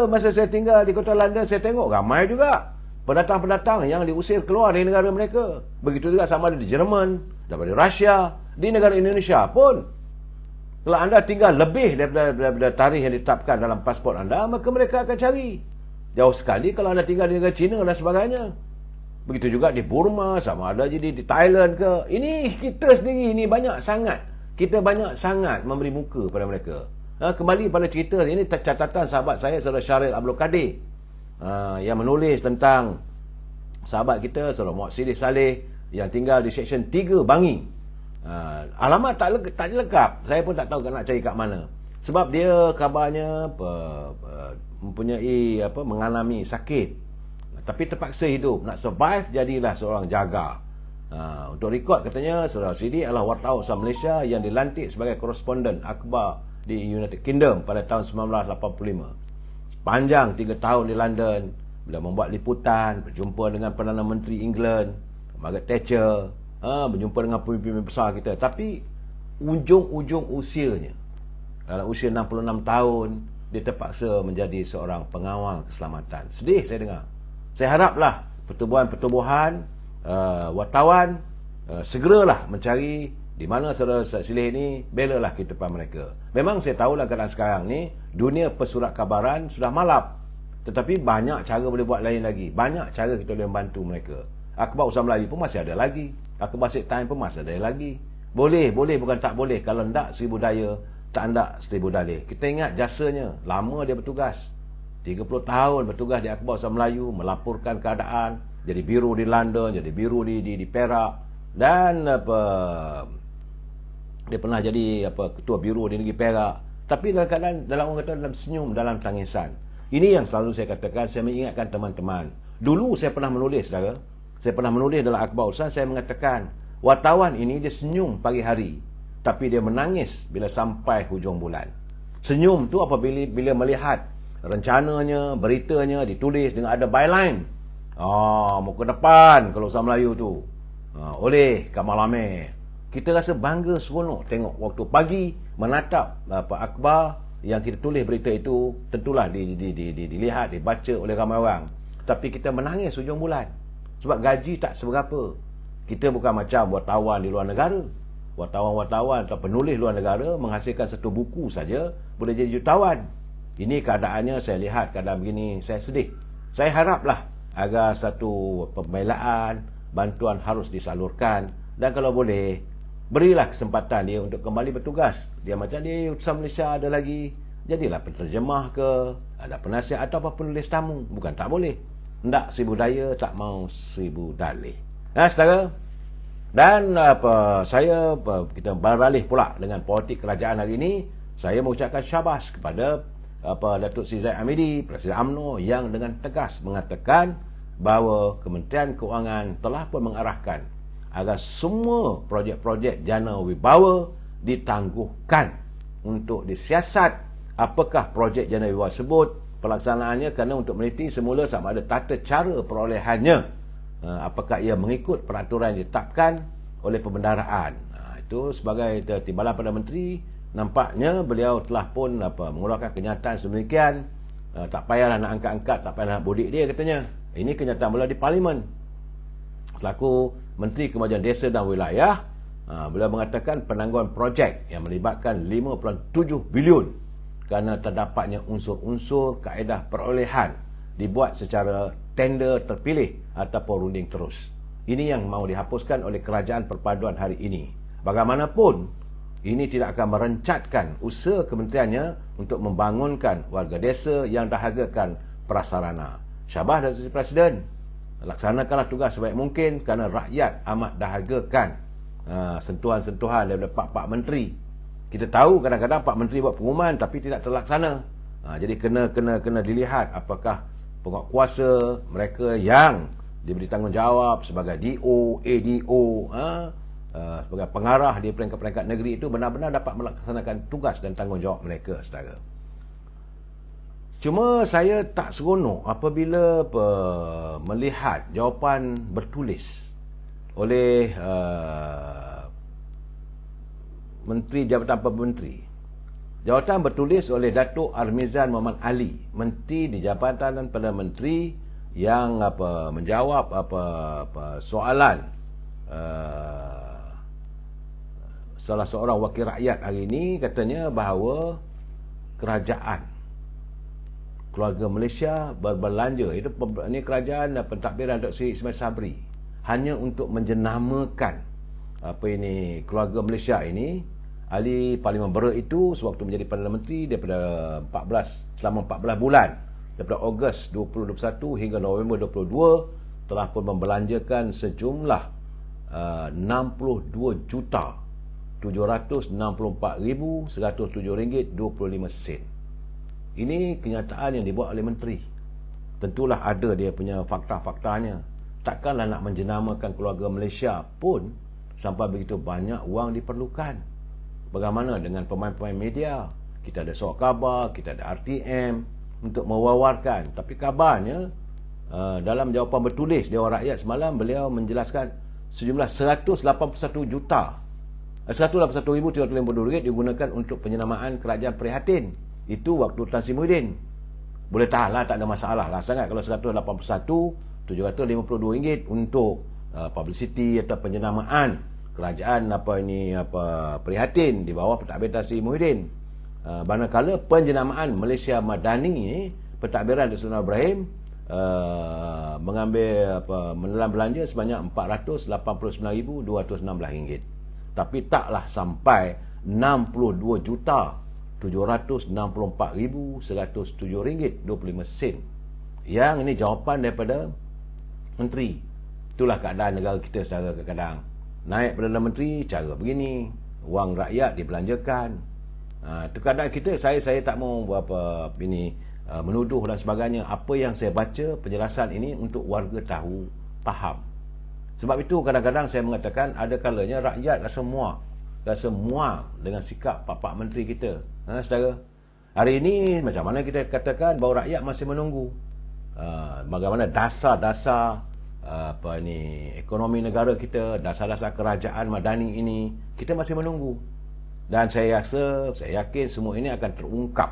Masa saya tinggal di kota London, saya tengok ramai juga pendatang-pendatang yang diusir keluar dari negara mereka. Begitu juga sama ada di Jerman, daripada Rusia, di negara Indonesia pun. Kalau anda tinggal lebih daripada tarikh yang ditetapkan dalam pasport anda, maka mereka akan cari. Jauh sekali kalau anda tinggal di negara China dan sebagainya. Begitu juga di Burma, sama ada jadi di Thailand ke. Ini kita sendiri ini banyak sangat. Kita banyak sangat memberi muka pada mereka. Kembali pada cerita ini, catatan sahabat saya Saudara Syaril Abdul Kadir yang menulis tentang sahabat kita Saudara Muhammad Siddiq Saleh yang tinggal di Seksyen 3 Bangi. Alamat tak lengkap. Saya pun tak tahu nak cari kat mana. Sebab dia kabarnya mempunyai mengalami sakit, tapi terpaksa hidup, nak survive, jadilah seorang jaga. Untuk rekod katanya Saudara Siddiq adalah wartawan asal Malaysia yang dilantik sebagai koresponden akhbar di United Kingdom pada tahun 1985. Sepanjang 3 tahun di London, beliau membuat liputan, berjumpa dengan Perdana Menteri England, Margaret Thatcher, berjumpa dengan pemimpin besar kita. Tapi ujung-ujung usianya, dalam usia 66 tahun, dia terpaksa menjadi seorang pengawal keselamatan. Sedih saya dengar. Saya haraplah pertubuhan wartawan segeralah mencari di mana Saudara Silih ini, belalah kita depan mereka. Memang saya tahu dalam keadaan sekarang ni dunia pesurat kabaran sudah malap, tetapi banyak cara boleh buat lain lagi. Banyak cara kita boleh membantu mereka. Akhbar Usaha Melayu pun masih ada lagi. Akhbar Straits Times pun masih ada lagi. Boleh bukan tak boleh. Kalau tak seribu daya, tak ada seribu dalih. Kita ingat jasanya. Lama dia bertugas. 30 tahun bertugas di Akhbar Usaha Melayu, melaporkan keadaan, jadi biru di London, jadi biru di Perak, dan dia pernah jadi ketua biru di negeri Perak. Tapi dalam keadaan, orang kata, dalam senyum, dalam tangisan. Ini yang selalu saya katakan. Saya mengingatkan teman-teman. Dulu saya pernah menulis, saudara. Saya pernah menulis dalam Akhbar Usaha. Saya mengatakan wartawan ini dia senyum pagi hari, tapi dia menangis bila sampai hujung bulan. Senyum tu apabila melihat rencananya, beritanya ditulis dengan ada byline. Muka depan kalau Usaha Melayu tu, oleh Kamal Amir. Kita rasa bangga, seronok tengok waktu pagi menatap akhbar yang kita tulis berita itu. Tentulah dilihat, dibaca oleh ramai orang. Tapi kita menangis hujung bulan sebab gaji tak seberapa. Kita bukan macam wartawan di luar negara. Wartawan-wartawan atau penulis luar negara menghasilkan satu buku saja boleh jadi jutawan. Ini keadaannya, saya lihat keadaan begini, saya sedih. Saya haraplah agar satu pembelaan, bantuan harus disalurkan, dan kalau boleh berilah kesempatan dia untuk kembali bertugas. Dia macam di Utusan Malaysia ada lagi, jadilah penterjemah ke, ada penasihat atau penulis tamu. Bukan tak boleh. Hendak seribu daya, tak mau seribu dalih. Saudara, dan kita beralih pula dengan politik kerajaan hari ini. Saya mengucapkan syabas kepada Datuk Seri Zahid Hamidi, Presiden UMNO, yang dengan tegas mengatakan bahawa Kementerian Keuangan telah pun mengarahkan agar semua projek-projek jana wibawa ditangguhkan untuk disiasat apakah projek jana wibawa tersebut, pelaksanaannya, kerana untuk meneliti semula sama ada tata cara perolehannya, apakah ia mengikut peraturan yang ditetapkan oleh pembendaraan. Itu sebagai timbalan Perdana Menteri, nampaknya beliau telah pun mengeluarkan kenyataan sedemikian. Tak payahlah nak angkat-angkat, tak payahlah nak bodik dia, katanya. Ini kenyataan beliau di Parlimen selaku Menteri Kemajuan Desa dan Wilayah. Beliau mengatakan penangguhan projek yang melibatkan 5.7 bilion kerana terdapatnya unsur-unsur kaedah perolehan dibuat secara tender terpilih ataupun runding terus. Ini yang mahu dihapuskan oleh kerajaan perpaduan hari ini. Bagaimanapun, ini tidak akan merencatkan usaha kementeriannya untuk membangunkan warga desa yang dahagakan prasarana. Syabas Datuk Presiden, laksanakanlah tugas sebaik mungkin kerana rakyat amat dahagakan sentuhan-sentuhan daripada Pak Menteri. Kita tahu kadang-kadang Pak Menteri buat pengumuman tapi tidak terlaksana. Jadi kena dilihat apakah penguatkuasa mereka yang diberi tanggungjawab sebagai DO, ADO, sebagai pengarah di peringkat-peringkat negeri itu benar-benar dapat melaksanakan tugas dan tanggungjawab mereka, saudara. Cuma saya tak seronok apabila melihat jawapan bertulis oleh Menteri Jabatan Perdana Menteri. Jawatan bertulis oleh Datuk Armizan Muhammad Ali, Menteri di Jabatan Perdana Menteri, yang menjawab soalan salah seorang wakil rakyat hari ini. Katanya bahawa kerajaan keluarga Malaysia berbelanja, ini kerajaan pentadbiran Dr. Seri Ismail Sabri, hanya untuk menjenamakan keluarga Malaysia ini. Ahli Parlimen Berhad itu sewaktu menjadi Perdana Menteri selama 14 bulan, daripada Ogos 2021 hingga November 2022, telah pun membelanjakan sejumlah 62,764,107 ringgit 25 sen. Ini kenyataan yang dibuat oleh menteri. Tentulah ada dia punya fakta-faktanya. Takkanlah nak menjenamakan keluarga Malaysia pun sampai begitu banyak wang diperlukan. Bagaimana dengan pemain-pemain media? Kita ada Surat Khabar, kita ada RTM untuk mewawarkan. Tapi kabarnya dalam jawapan bertulis Dewan Rakyat semalam, beliau menjelaskan sejumlah 181,352 ringgit digunakan untuk penjenamaan kerajaan prihatin. Itu waktu Tan Sri Muhyiddin. Boleh tahan lah, tak ada masalah lah sangat kalau 181,752 ringgit untuk publicity atau penjenamaan kerajaan prihatin di bawah pentadbiran Tan Sri Muhyiddin. Manakala penjenamaan Malaysia Madani, pentadbiran Dr. Anwar Ibrahim mengambil menelan belanja sebanyak 489,216 ringgit. Tapi taklah sampai 62,764,107 ringgit 25 sen. Yang ini jawapan daripada menteri. Itulah keadaan negara kita secara kadang-kadang. Naik Perdana Menteri cara begini, wang rakyat dibelanjakan. Itu keadaan kita. Saya tak mau menuduh dan sebagainya. Apa yang saya baca penjelasan ini untuk warga tahu, faham. Sebab itu kadang-kadang saya mengatakan ada kalanya rakyat rasa muak dengan sikap pak menteri kita. Saudara, hari ini macam mana kita katakan bahawa rakyat masih menunggu bagaimana dasar-dasar ekonomi negara kita, dasar-dasar kerajaan Madani ini, kita masih menunggu. Dan saya yakin semua ini akan terungkap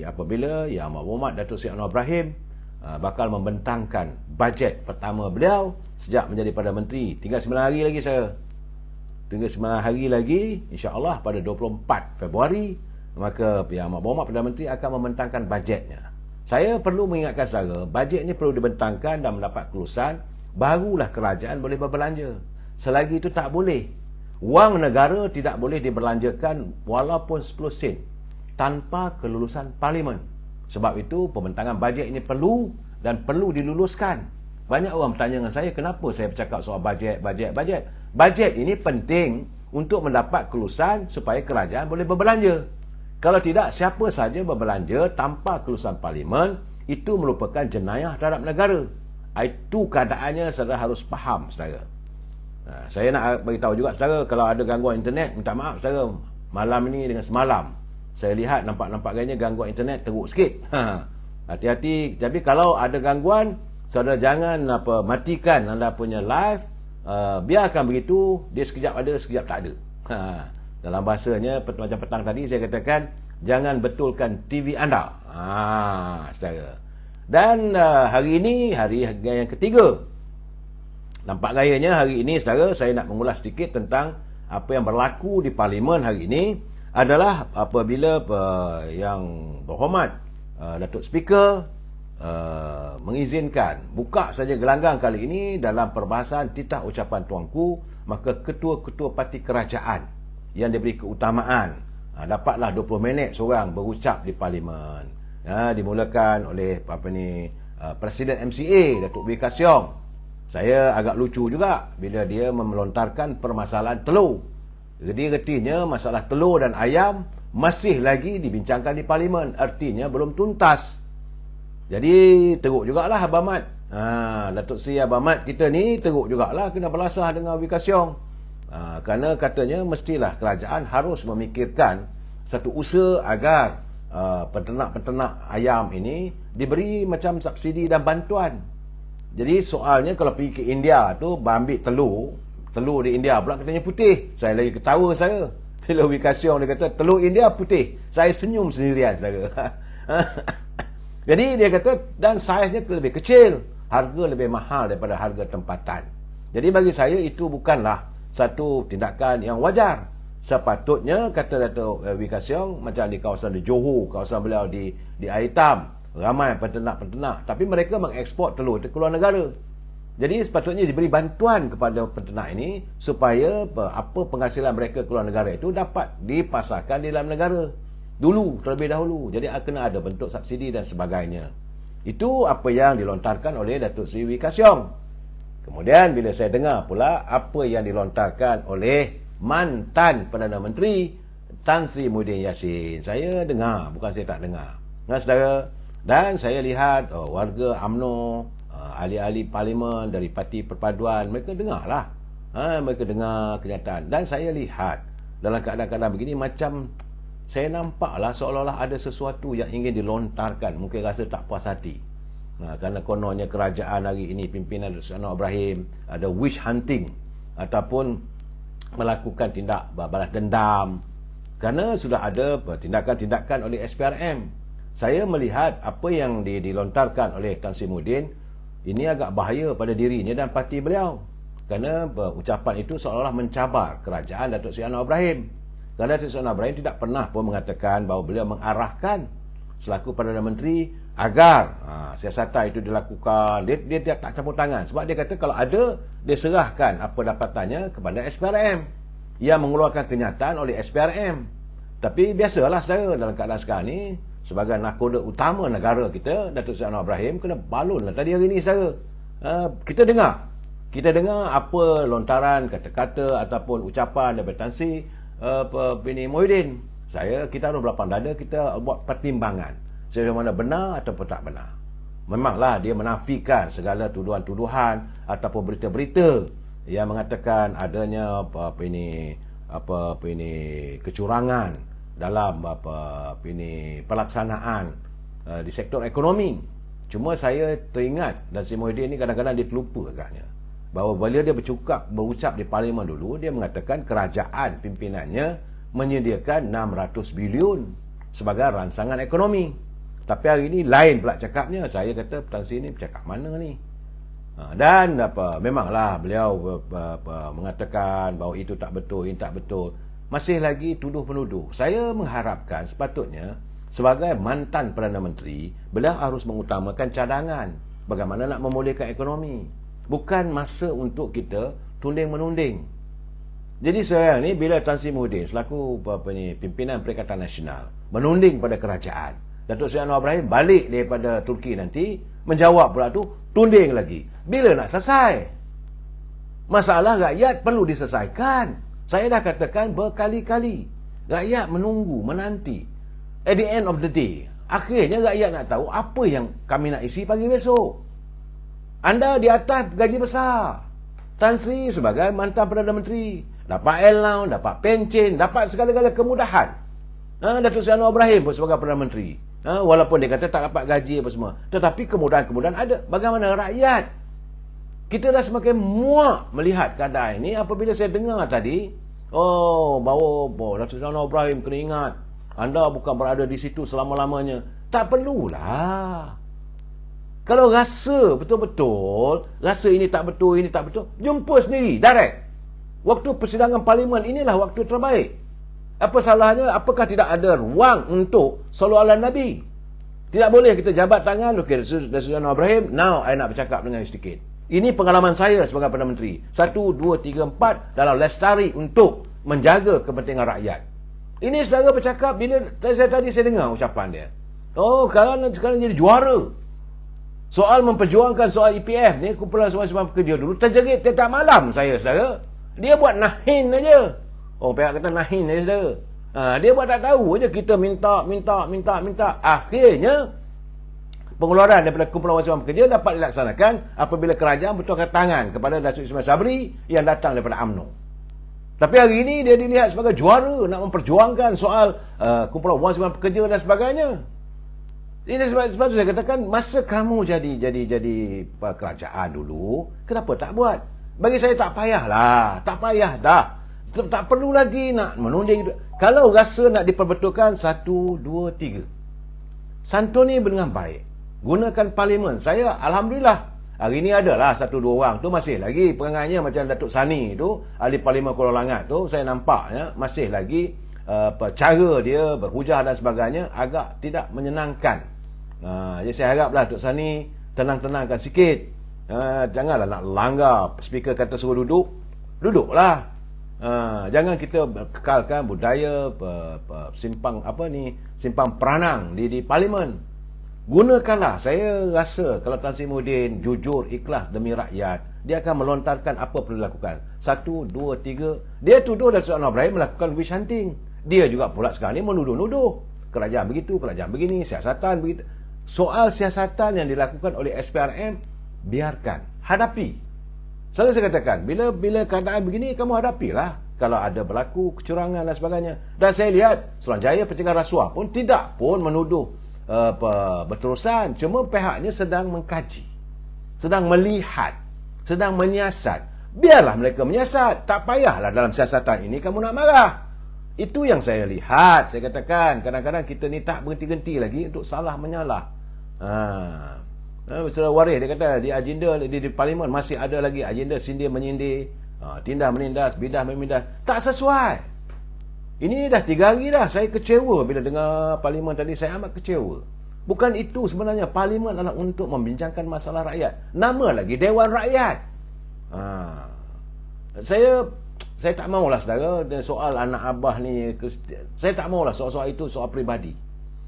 apabila Yang Amat Berhormat Datuk Seri Anwar Ibrahim bakal membentangkan bajet pertama beliau sejak menjadi Perdana Menteri. Tinggal 9 hari lagi insya-Allah pada 24 Februari, maka Yang Amat Berhormat Perdana Menteri akan membentangkan bajetnya. Saya perlu mengingatkan saudara, bajet ini perlu dibentangkan dan mendapat kelulusan, barulah kerajaan boleh berbelanja. Selagi itu tak boleh. Wang negara tidak boleh diberlanjakan walaupun 10 sen tanpa kelulusan Parlimen. Sebab itu pembentangan bajet ini perlu dan perlu diluluskan. Banyak orang bertanya dengan saya, kenapa saya bercakap soal bajet. Bajet ini penting untuk mendapat kelulusan supaya kerajaan boleh berbelanja. Kalau tidak, siapa saja berbelanja tanpa kelulusan Parlimen, itu merupakan jenayah terhadap negara. Itu keadaannya, saudara harus faham, saudara. Saya nak beritahu juga, saudara, kalau ada gangguan internet, minta maaf, saudara. Malam ini dengan semalam, saya lihat nampak gayanya gangguan internet teruk sikit. Hati-hati. Tapi kalau ada gangguan, saudara jangan matikan anda punya live. Biarkan begitu, dia sekejap ada, sekejap tak ada. Dalam bahasanya macam petang tadi saya katakan, jangan betulkan TV anda. Saudara. Dan hari ini hari yang ketiga. Nampak gayanya hari ini, saudara, saya nak mengulas sedikit tentang apa yang berlaku di Parlimen hari ini adalah apabila Yang Berhormat Datuk Speaker mengizinkan buka saja gelanggang kali ini dalam perbahasan titah ucapan tuanku, maka ketua-ketua parti kerajaan yang diberi keutamaan dapatlah 20 minit seorang berucap di Parlimen. Dimulakan oleh Presiden MCA Datuk B. Kasiong. Saya agak lucu juga bila dia melontarkan permasalahan telur. Jadi artinya masalah telur dan ayam masih lagi dibincangkan di Parlimen, artinya belum tuntas. Jadi teruk jugalah Abang Mat. Datuk Seri Abang Mat kita ni teruk jugalah kena belasah dengan Wee Ka Siong. Kerana katanya mestilah kerajaan harus memikirkan satu usaha agar peternak-peternak ayam ini diberi macam subsidi dan bantuan. Jadi soalnya kalau pergi ke India tu ambil telur di India pula katanya putih. Saya lagi ketawa saya. Bila Wee Ka Siong dia kata telur India putih. Saya senyum sendirian saudara. Jadi dia kata dan saiznya lebih kecil, harga lebih mahal daripada harga tempatan. Jadi bagi saya itu bukanlah satu tindakan yang wajar. Sepatutnya kata Datuk Wee Ka Siong macam di kawasan di Johor, kawasan beliau di Aitam, ramai peternak-peternak tapi mereka mengeksport telur ke luar negara. Jadi sepatutnya diberi bantuan kepada peternak ini supaya apa penghasilan mereka ke luar negara itu dapat dipasarkan di dalam negara dulu, terlebih dahulu. Jadi kena ada bentuk subsidi dan sebagainya. Itu apa yang dilontarkan oleh Datuk Seri Wee Ka Siong. Kemudian bila saya dengar pula apa yang dilontarkan oleh mantan Perdana Menteri Tan Sri Muhyiddin Yassin, saya dengar, bukan saya tak dengar. Saudara, dan saya lihat warga UMNO, ahli-ahli parlimen dari Parti Perpaduan, mereka dengarlah. Mereka dengar kenyataan. Dan saya lihat dalam keadaan-keadaan begini macam saya nampaklah seolah-olah ada sesuatu yang ingin dilontarkan. Mungkin rasa tak puas hati. Kerana kononnya kerajaan hari ini, pimpinan Datuk Anwar Ibrahim ada wish hunting ataupun melakukan tindak balas dendam. Kerana sudah ada tindakan-tindakan oleh SPRM. Saya melihat apa yang dilontarkan oleh Tan Sri Muhyiddin ini agak bahaya pada dirinya dan parti beliau. Kerana ucapan itu seolah-olah mencabar kerajaan Datuk Seri Anwar Ibrahim. Kerana Datuk Seri Anwar Ibrahim tidak pernah pun mengatakan bahawa beliau mengarahkan selaku Perdana Menteri agar siasatan itu dilakukan. Dia tak campur tangan. Sebab dia kata kalau ada, dia serahkan apa dapatannya kepada SPRM. Ia mengeluarkan kenyataan oleh SPRM. Tapi biasalah saudara, dalam keadaan sekarang ni sebagai nakoda utama negara kita, Datuk Seri Anwar Ibrahim kena balun lah tadi hari ni saudara. Kita dengar apa lontaran kata-kata ataupun ucapan daripada Tan Sri Muhyiddin. Kita harus berlapang dada, kita buat pertimbangan sejauh mana benar ataupun tak benar. Memanglah dia menafikan segala tuduhan-tuduhan ataupun berita-berita yang mengatakan adanya kecurangan dalam pelaksanaan di sektor ekonomi. Cuma saya teringat dan Sri Muhyiddin ni kadang-kadang dia terlupa agaknya bahawa bila dia berucap di parlimen dulu, dia mengatakan kerajaan pimpinannya menyediakan 600 bilion sebagai rangsangan ekonomi. Tapi hari ini lain pula cakapnya. Saya kata Tan Sri ni bercakap mana ni? Dan memanglah beliau mengatakan bahawa itu tak betul, ini tak betul. Masih lagi tuduh-penuduh. Saya mengharapkan sepatutnya sebagai mantan Perdana Menteri, beliau harus mengutamakan cadangan. Bagaimana nak memulihkan ekonomi. Bukan masa untuk kita tunding-menunding. Jadi sekarang ni bila Tan Sri Muhyiddin selaku pimpinan Perikatan Nasional menunding pada kerajaan, Datuk Seri Anwar Ibrahim balik daripada Turki nanti menjawab pula tu, tunding lagi. Bila nak selesai? Masalah rakyat perlu diselesaikan. Saya dah katakan berkali-kali. Rakyat menunggu, menanti. At the end of the day, akhirnya rakyat nak tahu apa yang kami nak isi pagi besok. Anda di atas gaji besar. Tan Sri sebagai mantan Perdana Menteri dapat allowance, dapat pencen, dapat segala-gala kemudahan. Datuk Seri Anwar Ibrahim pun sebagai Perdana Menteri. Walaupun dia kata tak dapat gaji apa semua, tetapi kemudahan-kemudahan ada. Bagaimana rakyat? Kita dah semakin muak melihat keadaan ini apabila saya dengar tadi, bahawa Datuk Seri Anwar Ibrahim kena ingat, anda bukan berada di situ selama-lamanya. Tak perlulah. Kalau rasa betul-betul, rasa ini tak betul, jumpa sendiri, direct. Waktu persidangan parlimen inilah waktu terbaik. Apa salahnya? Apakah tidak ada ruang untuk soalan Nabi? Tidak boleh kita jabat tangan. Okey, Datuk Seri Anwar Ibrahim, now I nak bercakap dengan sedikit. Ini pengalaman saya sebagai Perdana Menteri. 1, 2, 3, 4 dalam lestari untuk menjaga kepentingan rakyat. Ini saudara bercakap bila saya dengar ucapan dia. Sekarang jadi juara. Soal memperjuangkan soal EPF ni, kumpulan semua pekerja dulu, terjerit tiap malam saya saudara. Dia buat nahin aja. Pihak kata nahin aja saudara. Dia buat tak tahu aja, kita minta. Akhirnya pengeluaran daripada kumpulan Wasiwan Pekerja dapat dilaksanakan apabila kerajaan bertuangkan tangan kepada Datuk Ismail Sabri yang datang daripada UMNO. Tapi hari ini dia dilihat sebagai juara nak memperjuangkan soal kumpulan Wasiwan Pekerja dan sebagainya. Ini sebab saya katakan, masa kamu jadi kerajaan dulu, kenapa tak buat? Bagi saya tak payahlah, tak payah dah. Tak perlu lagi nak menunding. Kalau rasa nak diperbetulkan, 1, 2, 3. Santuni dengan baik. Gunakan parlimen. Saya Alhamdulillah hari ini adalah 1-2 orang tu masih lagi perangainya macam Datuk Sani tu, ahli parlimen Kuala Langat tu, saya nampaknya masih lagi cara dia berhujah dan sebagainya agak tidak menyenangkan. Jadi saya haraplah Datuk Sani tenang-tenangkan sikit. Janganlah nak langgar. Speaker kata suruh duduk, duduklah. Jangan kita kekalkan budaya simpang peranang di parlimen. Gunakanlah. Saya rasa kalau Tan Sri Muhyiddin jujur, ikhlas demi rakyat, dia akan melontarkan apa perlu dilakukan. 1, 2, 3. Dia tuduh Datuk Anwar Ibrahim melakukan witch hunting. Dia juga pula sekarang ni menuduh-nuduh kerajaan begitu, kerajaan begini, siasatan begitu. Soal siasatan yang dilakukan oleh SPRM, biarkan, hadapi. Selalu saya katakan, bila keadaan begini, kamu hadapilah. Kalau ada berlaku kecurangan dan sebagainya. Dan saya lihat Suruhanjaya Pencegahan Rasuah pun tidak pun menuduh berterusan. Cuma pihaknya sedang mengkaji, sedang melihat, sedang menyiasat. Biarlah mereka menyiasat. Tak payahlah dalam siasatan ini kamu nak marah. Itu yang saya lihat. Saya katakan, kadang-kadang kita ni tak berhenti-henti lagi untuk salah menyalah. Saudara Waris dia kata di agenda di parlimen masih ada lagi agenda sindir menyindir, tindas menindas, bidah memindas. Tak sesuai. Ini dah 3 hari dah saya kecewa bila dengar parlimen tadi. Saya amat kecewa. Bukan itu sebenarnya. Parlimen adalah untuk membincangkan masalah rakyat. Nama lagi Dewan Rakyat. Saya tak maulah saudara soal anak abah ni. Saya tak maulah soal-soal itu soal peribadi.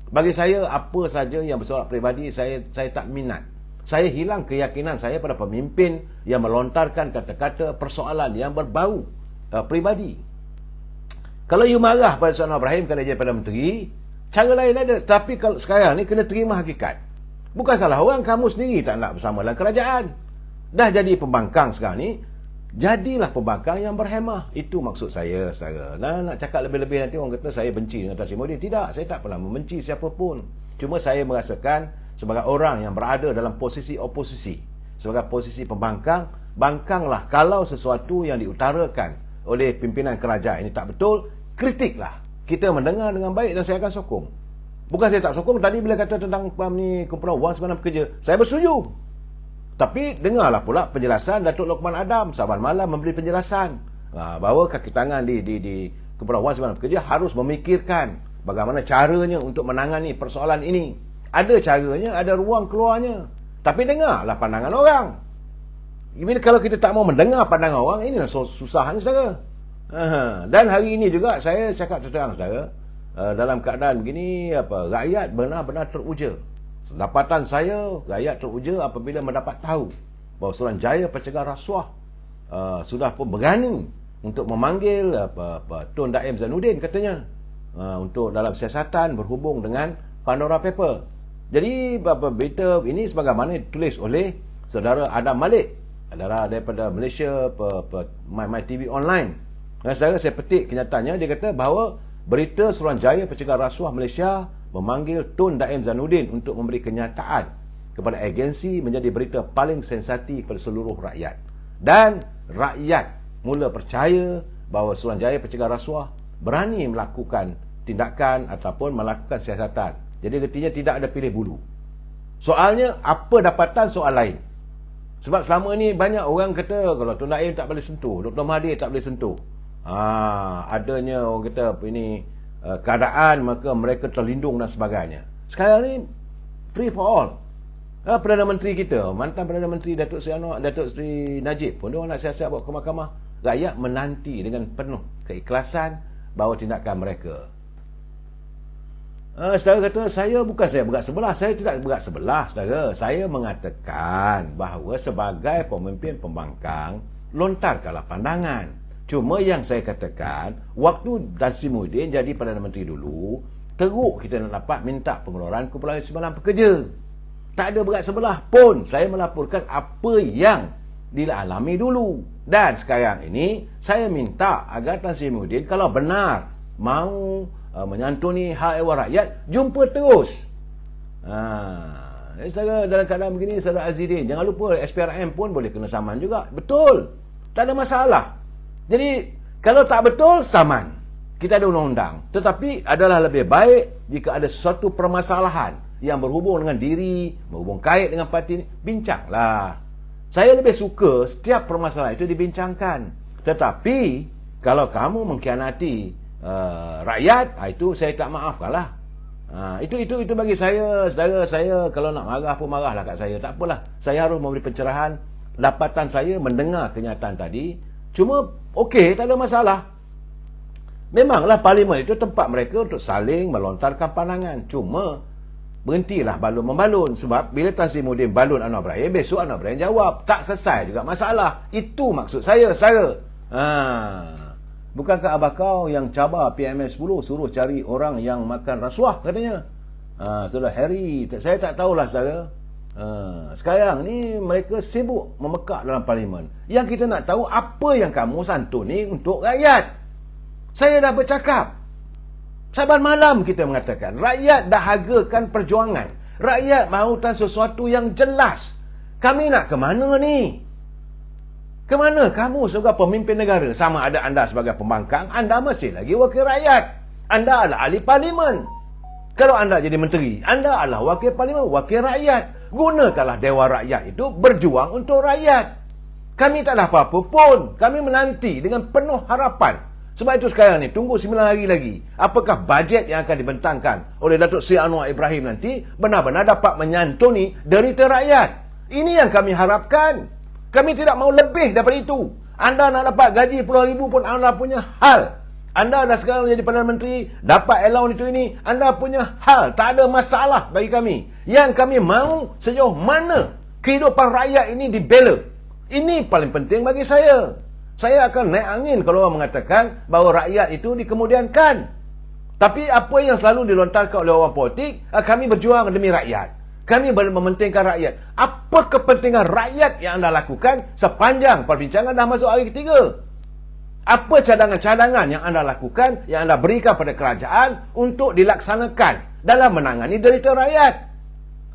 Bagi saya apa saja yang bersoal peribadi saya tak minat. Saya hilang keyakinan saya pada pemimpin yang melontarkan kata-kata persoalan yang berbau peribadi. Kalau you marah pada Datuk Anwar Ibrahim kerana jadi Perdana Menteri, cara lain ada. Tapi kalau sekarang ni kena terima hakikat. Bukan salah orang, kamu sendiri tak nak bersama dalam kerajaan. Dah jadi pembangkang sekarang ni, jadilah pembangkang yang berhemah. Itu maksud saya, saudara. Nak cakap lebih-lebih nanti orang kata saya benci dengan Tan Sri Muhyiddin. Tidak, saya tak pernah membenci siapa pun. Cuma saya merasakan sebagai orang yang berada dalam posisi oposisi, sebagai posisi pembangkang, bangkanglah kalau sesuatu yang diutarakan oleh pimpinan kerajaan ini tak betul, kritiklah. Kita mendengar dengan baik dan saya akan sokong. Bukan saya tak sokong. Tadi bila kata tentang kumpulan Wasiwan Pekerja, saya bersetuju. Tapi dengarlah pula penjelasan Datuk Lokman Adam Saban malam memberi penjelasan bahawa kaki tangan di kumpulan Wasiwan Pekerja harus memikirkan bagaimana caranya untuk menangani persoalan ini. Ada caranya, ada ruang keluarnya. Tapi dengarlah pandangan orang. Kalau kita tak mau mendengar pandangan orang, inilah susahnya saudara. Dan hari ini juga saya cakap terang saudara, dalam keadaan begini rakyat benar-benar teruja. Dapatan saya, rakyat teruja apabila mendapat tahu bahawa Suruhanjaya Pencegahan Rasuah sudah pun berani untuk memanggil Tun Daim Zainuddin katanya untuk dalam siasatan berhubung dengan Pandora Paper. Jadi berita ini sebagaimana ditulis oleh saudara Adam Malik adalah daripada Malaysia My TV Online. Saudara, saya petik kenyataannya, dia kata bahawa berita Suruhanjaya Pencegahan Rasuah Malaysia memanggil Tun Daim Zainuddin untuk memberi kenyataan kepada agensi menjadi berita paling sensasi kepada seluruh rakyat. Dan rakyat mula percaya bahawa Suruhanjaya Pencegahan Rasuah berani melakukan tindakan ataupun melakukan siasatan. Jadi artinya tidak ada pilih bulu. Soalnya apa dapatan soal lain. Sebab selama ni banyak orang kata kalau Tun Daim tak boleh sentuh, Dr. Mahathir tak boleh sentuh. Adanya orang kata ini keadaan maka mereka terlindung dan sebagainya. Sekarang ni free for all. Perdana Menteri kita, mantan Perdana Menteri Datuk Seri Najib pun dia nak siasat bawa ke mahkamah. Rakyat menanti dengan penuh keikhlasan bahawa tindakan mereka. Saudara kata, saya bergerak sebelah. Saya tidak bergerak sebelah, saudara. Saya mengatakan bahawa sebagai pemimpin pembangkang, lontarkanlah pandangan. Cuma yang saya katakan, waktu Tan Sri Muhyiddin jadi Perdana Menteri dulu, teruk kita nak dapat minta pengeluaran kumpulan Wasiwan Pekerja. Tak ada berat sebelah pun. Saya melaporkan apa yang dialami dulu. Dan sekarang ini, saya minta agar Tan Sri Muhyiddin kalau benar mahu menyantuni hak ehwal rakyat, jumpa terus. Saudara, dalam keadaan begini, Saudara Azidin, jangan lupa SPRM pun boleh kena saman juga. Betul. Tak ada masalah. Jadi, kalau tak betul, saman. Kita ada undang-undang. Tetapi adalah lebih baik jika ada sesuatu permasalahan yang berhubung dengan diri, berhubung kait dengan parti ini, bincanglah. Saya lebih suka setiap permasalahan itu dibincangkan. Tetapi, kalau kamu mengkhianati rakyat, itu saya tak maafkanlah. Itu bagi saya, saudara, saya kalau nak marah pun marahlah kat saya. Tak apalah. Saya harus memberi pencerahan. Dapatan saya mendengar kenyataan tadi. Cuma, okey, tak ada masalah. Memanglah parlimen itu tempat mereka untuk saling melontarkan pandangan. Cuma, berhentilah balun-membalun. Sebab bila Tan Sri Muhyiddin balun Anwar Ibrahim, besok Anwar Ibrahim jawab. Tak selesai juga masalah. Itu maksud saya, saudara. Bukankah abah kau yang cabar PMS 10 suruh cari orang yang makan rasuah, katanya? Saudara Harry, saya tak tahulah, saudara. Sekarang ni mereka sibuk memekak dalam parlimen. Yang kita nak tahu apa yang kamu santuni untuk rakyat. Saya dah bercakap. Saban malam kita mengatakan, rakyat dah hargakan perjuangan. Rakyat mahukan sesuatu yang jelas. Kami nak ke mana ni? Ke mana kamu sebagai pemimpin negara? Sama ada anda sebagai pembangkang, anda masih lagi wakil rakyat. Anda adalah ahli parlimen. Kalau anda jadi menteri, anda adalah wakil parlimen, wakil rakyat. Gunakanlah dewan rakyat itu berjuang untuk rakyat. Kami tak ada apa-apa pun. Kami menanti dengan penuh harapan. Sebab itu sekarang ni, tunggu 9 hari lagi. Apakah bajet yang akan dibentangkan oleh Datuk Seri Anwar Ibrahim nanti benar-benar dapat menyantuni derita rakyat. Ini yang kami harapkan. Kami tidak mahu lebih daripada itu. Anda nak dapat gaji puluhan ribu pun anda punya hal. Anda dah sekarang menjadi Perdana Menteri, dapat allowance itu ini, anda punya hal. Tak ada masalah bagi kami. Yang kami mahu sejauh mana kehidupan rakyat ini dibela. Ini paling penting bagi saya. Saya akan naik angin kalau orang mengatakan bahawa rakyat itu dikemudiankan. Tapi apa yang selalu dilontarkan oleh orang politik, kami berjuang demi rakyat. Kami mementingkan rakyat. Apa kepentingan rakyat yang anda lakukan sepanjang perbincangan dah masuk hari ketiga? Apa cadangan-cadangan yang anda lakukan, yang anda berikan pada kerajaan untuk dilaksanakan dalam menangani derita rakyat?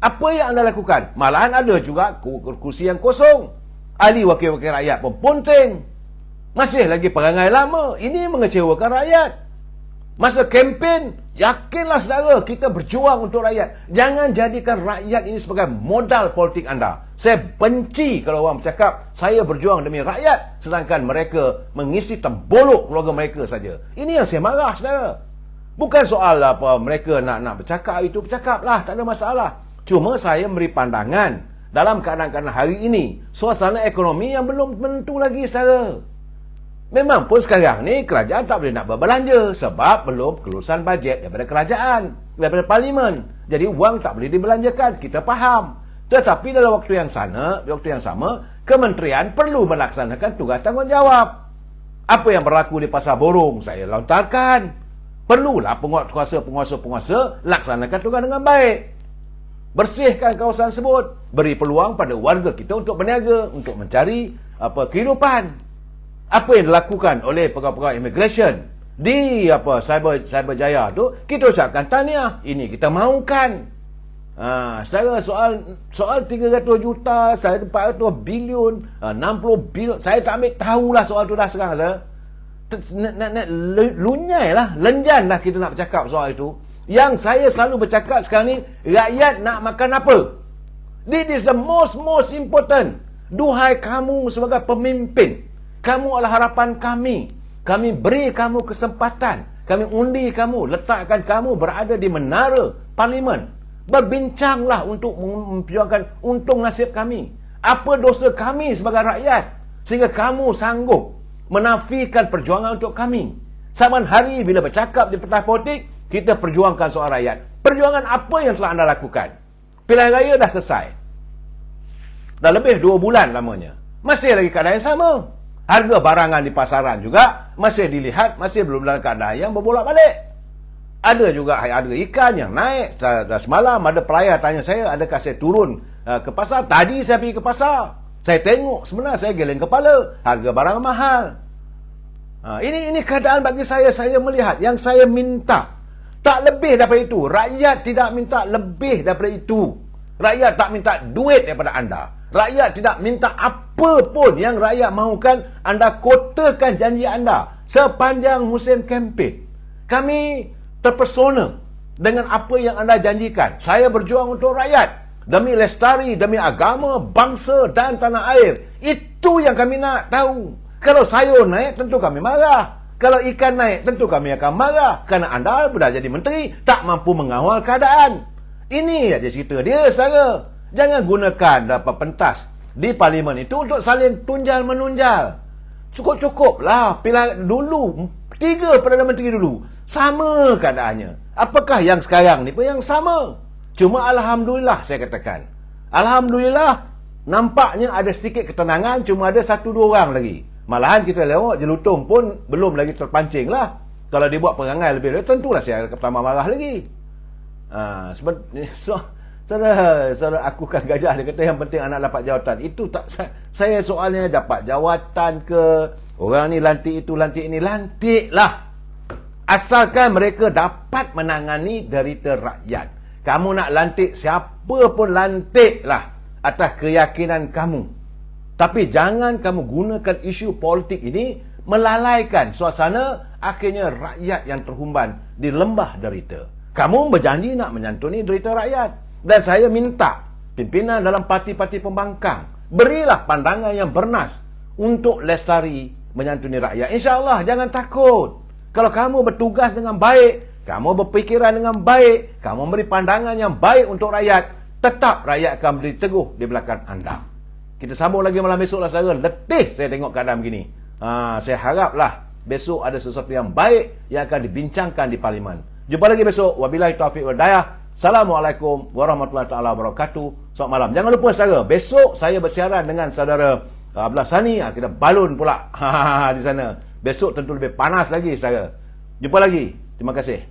Apa yang anda lakukan? Malahan ada juga kursi yang kosong. Ahli wakil-wakil rakyat pun punting. Masih lagi perangai lama. Ini mengecewakan rakyat. Masa kempen, yakinlah saudara, kita berjuang untuk rakyat. Jangan jadikan rakyat ini sebagai modal politik anda. Saya benci kalau orang bercakap, saya berjuang demi rakyat, sedangkan mereka mengisi tembolok keluarga mereka saja. Ini yang saya marah, saudara. Bukan soal apa mereka nak bercakap, itu bercakaplah, tak ada masalah. Cuma saya memberi pandangan dalam keadaan-keadaan hari ini, suasana ekonomi yang belum menentu lagi, saudara. Memang pun sekarang ni kerajaan tak boleh nak berbelanja sebab belum kelulusan bajet daripada kerajaan, daripada parlimen. Jadi wang tak boleh dibelanjakan, kita faham. Tetapi dalam waktu yang sama, kementerian perlu melaksanakan tugas tanggungjawab. Apa yang berlaku di Pasar Borong saya lontarkan. Perlulah penguasa-penguasa laksanakan tugas dengan baik. Bersihkan kawasan tersebut, beri peluang pada warga kita untuk berniaga, untuk mencari kehidupan. Apa yang dilakukan oleh pegawai-pegawai immigration di Cyberjaya tu, kita ucapkan tahniah. Ini kita mahukan. Saudara, soal 300 juta, saya 400 bilion, 60 bilion, saya tak ambil tahulah soal tu dah sekarang, saudara. Lunyai lah, lenjan dah kita nak bercakap soal itu. Yang saya selalu bercakap sekarang ni, rakyat nak makan apa? This is the most important. Duhai kamu sebagai pemimpin, kamu adalah harapan kami. Kami beri kamu kesempatan. Kami undi kamu, letakkan kamu berada di menara parlimen. Berbincanglah untuk memperjuangkan untung nasib kami. Apa dosa kami sebagai rakyat sehingga kamu sanggup menafikan perjuangan untuk kami? Saban hari bila bercakap di pentas politik, kita perjuangkan soal rakyat. Perjuangan apa yang telah anda lakukan? Pilihan raya dah selesai. Dah lebih 2 bulan lamanya. Masih lagi keadaan yang sama. Harga barangan di pasaran juga masih dilihat, masih belum dalam keadaan yang berbolak-balik. Ada juga ada ikan yang naik. Semalam ada pelayar tanya saya, adakah saya turun ke pasar? Tadi saya pergi ke pasar. Saya tengok, sebenarnya saya geleng kepala. Harga barang mahal. Ini keadaan bagi saya melihat. Yang saya minta, tak lebih daripada itu. Rakyat tidak minta lebih daripada itu. Rakyat tak minta duit daripada anda. Rakyat tidak minta apa pun yang rakyat mahukan. Anda kotakan janji anda sepanjang musim kempen. Kami terpesona dengan apa yang anda janjikan. Saya berjuang untuk rakyat, demi lestari, demi agama, bangsa dan tanah air. Itu yang kami nak tahu. Kalau sayur naik, tentu kami marah. Kalau ikan naik, tentu kami akan marah. Kerana anda sudah jadi menteri, tak mampu mengawal keadaan. Ini aja cerita dia, saudara. Jangan gunakan dapat pentas di parlimen itu untuk saling tunjal-menunjal. Cukup-cukuplah. Pilihan dulu, 3 Perdana Menteri dulu, sama keadaannya. Apakah yang sekarang ni pun yang sama? Cuma Alhamdulillah saya katakan. Alhamdulillah, nampaknya ada sedikit ketenangan, cuma ada 1-2 orang lagi. Malahan kita lewat Jelutong pun belum lagi terpancing lah. Kalau dibuat perangai lebih, tentulah saya pertama marah lagi. Saudara aku kan gajah, dia kata yang penting anak dapat jawatan. Itu tak saya soalnya dapat jawatan ke, orang ni lantik itu, lantik ini, lantik lah. Asalkan mereka dapat menangani derita rakyat. Kamu nak lantik siapa pun lantik lah atas keyakinan kamu. Tapi jangan kamu gunakan isu politik ini melalaikan suasana, akhirnya rakyat yang terhumban di lembah derita. Kamu berjanji nak menyantuni derita rakyat. Dan saya minta pimpinan dalam parti-parti pembangkang, berilah pandangan yang bernas untuk lestari menyantuni rakyat. InsyaAllah jangan takut. Kalau kamu bertugas dengan baik, kamu berfikiran dengan baik, kamu beri pandangan yang baik untuk rakyat, tetap rakyat akan berdiri teguh di belakang anda. Kita sambung lagi malam besok lah, saudara. Letih saya tengok keadaan begini. Saya haraplah besok ada sesuatu yang baik yang akan dibincangkan di parlimen. Jumpa lagi besok. Wabillahi taufiq wal hidayah. Assalamualaikum warahmatullahi taala wabarakatuh. Selamat malam. Jangan lupa, saudara, besok saya bersiaran dengan saudara Abdullah Sani. Kita balun pula di sana. Besok tentu lebih panas lagi, saudara. Jumpa lagi. Terima kasih.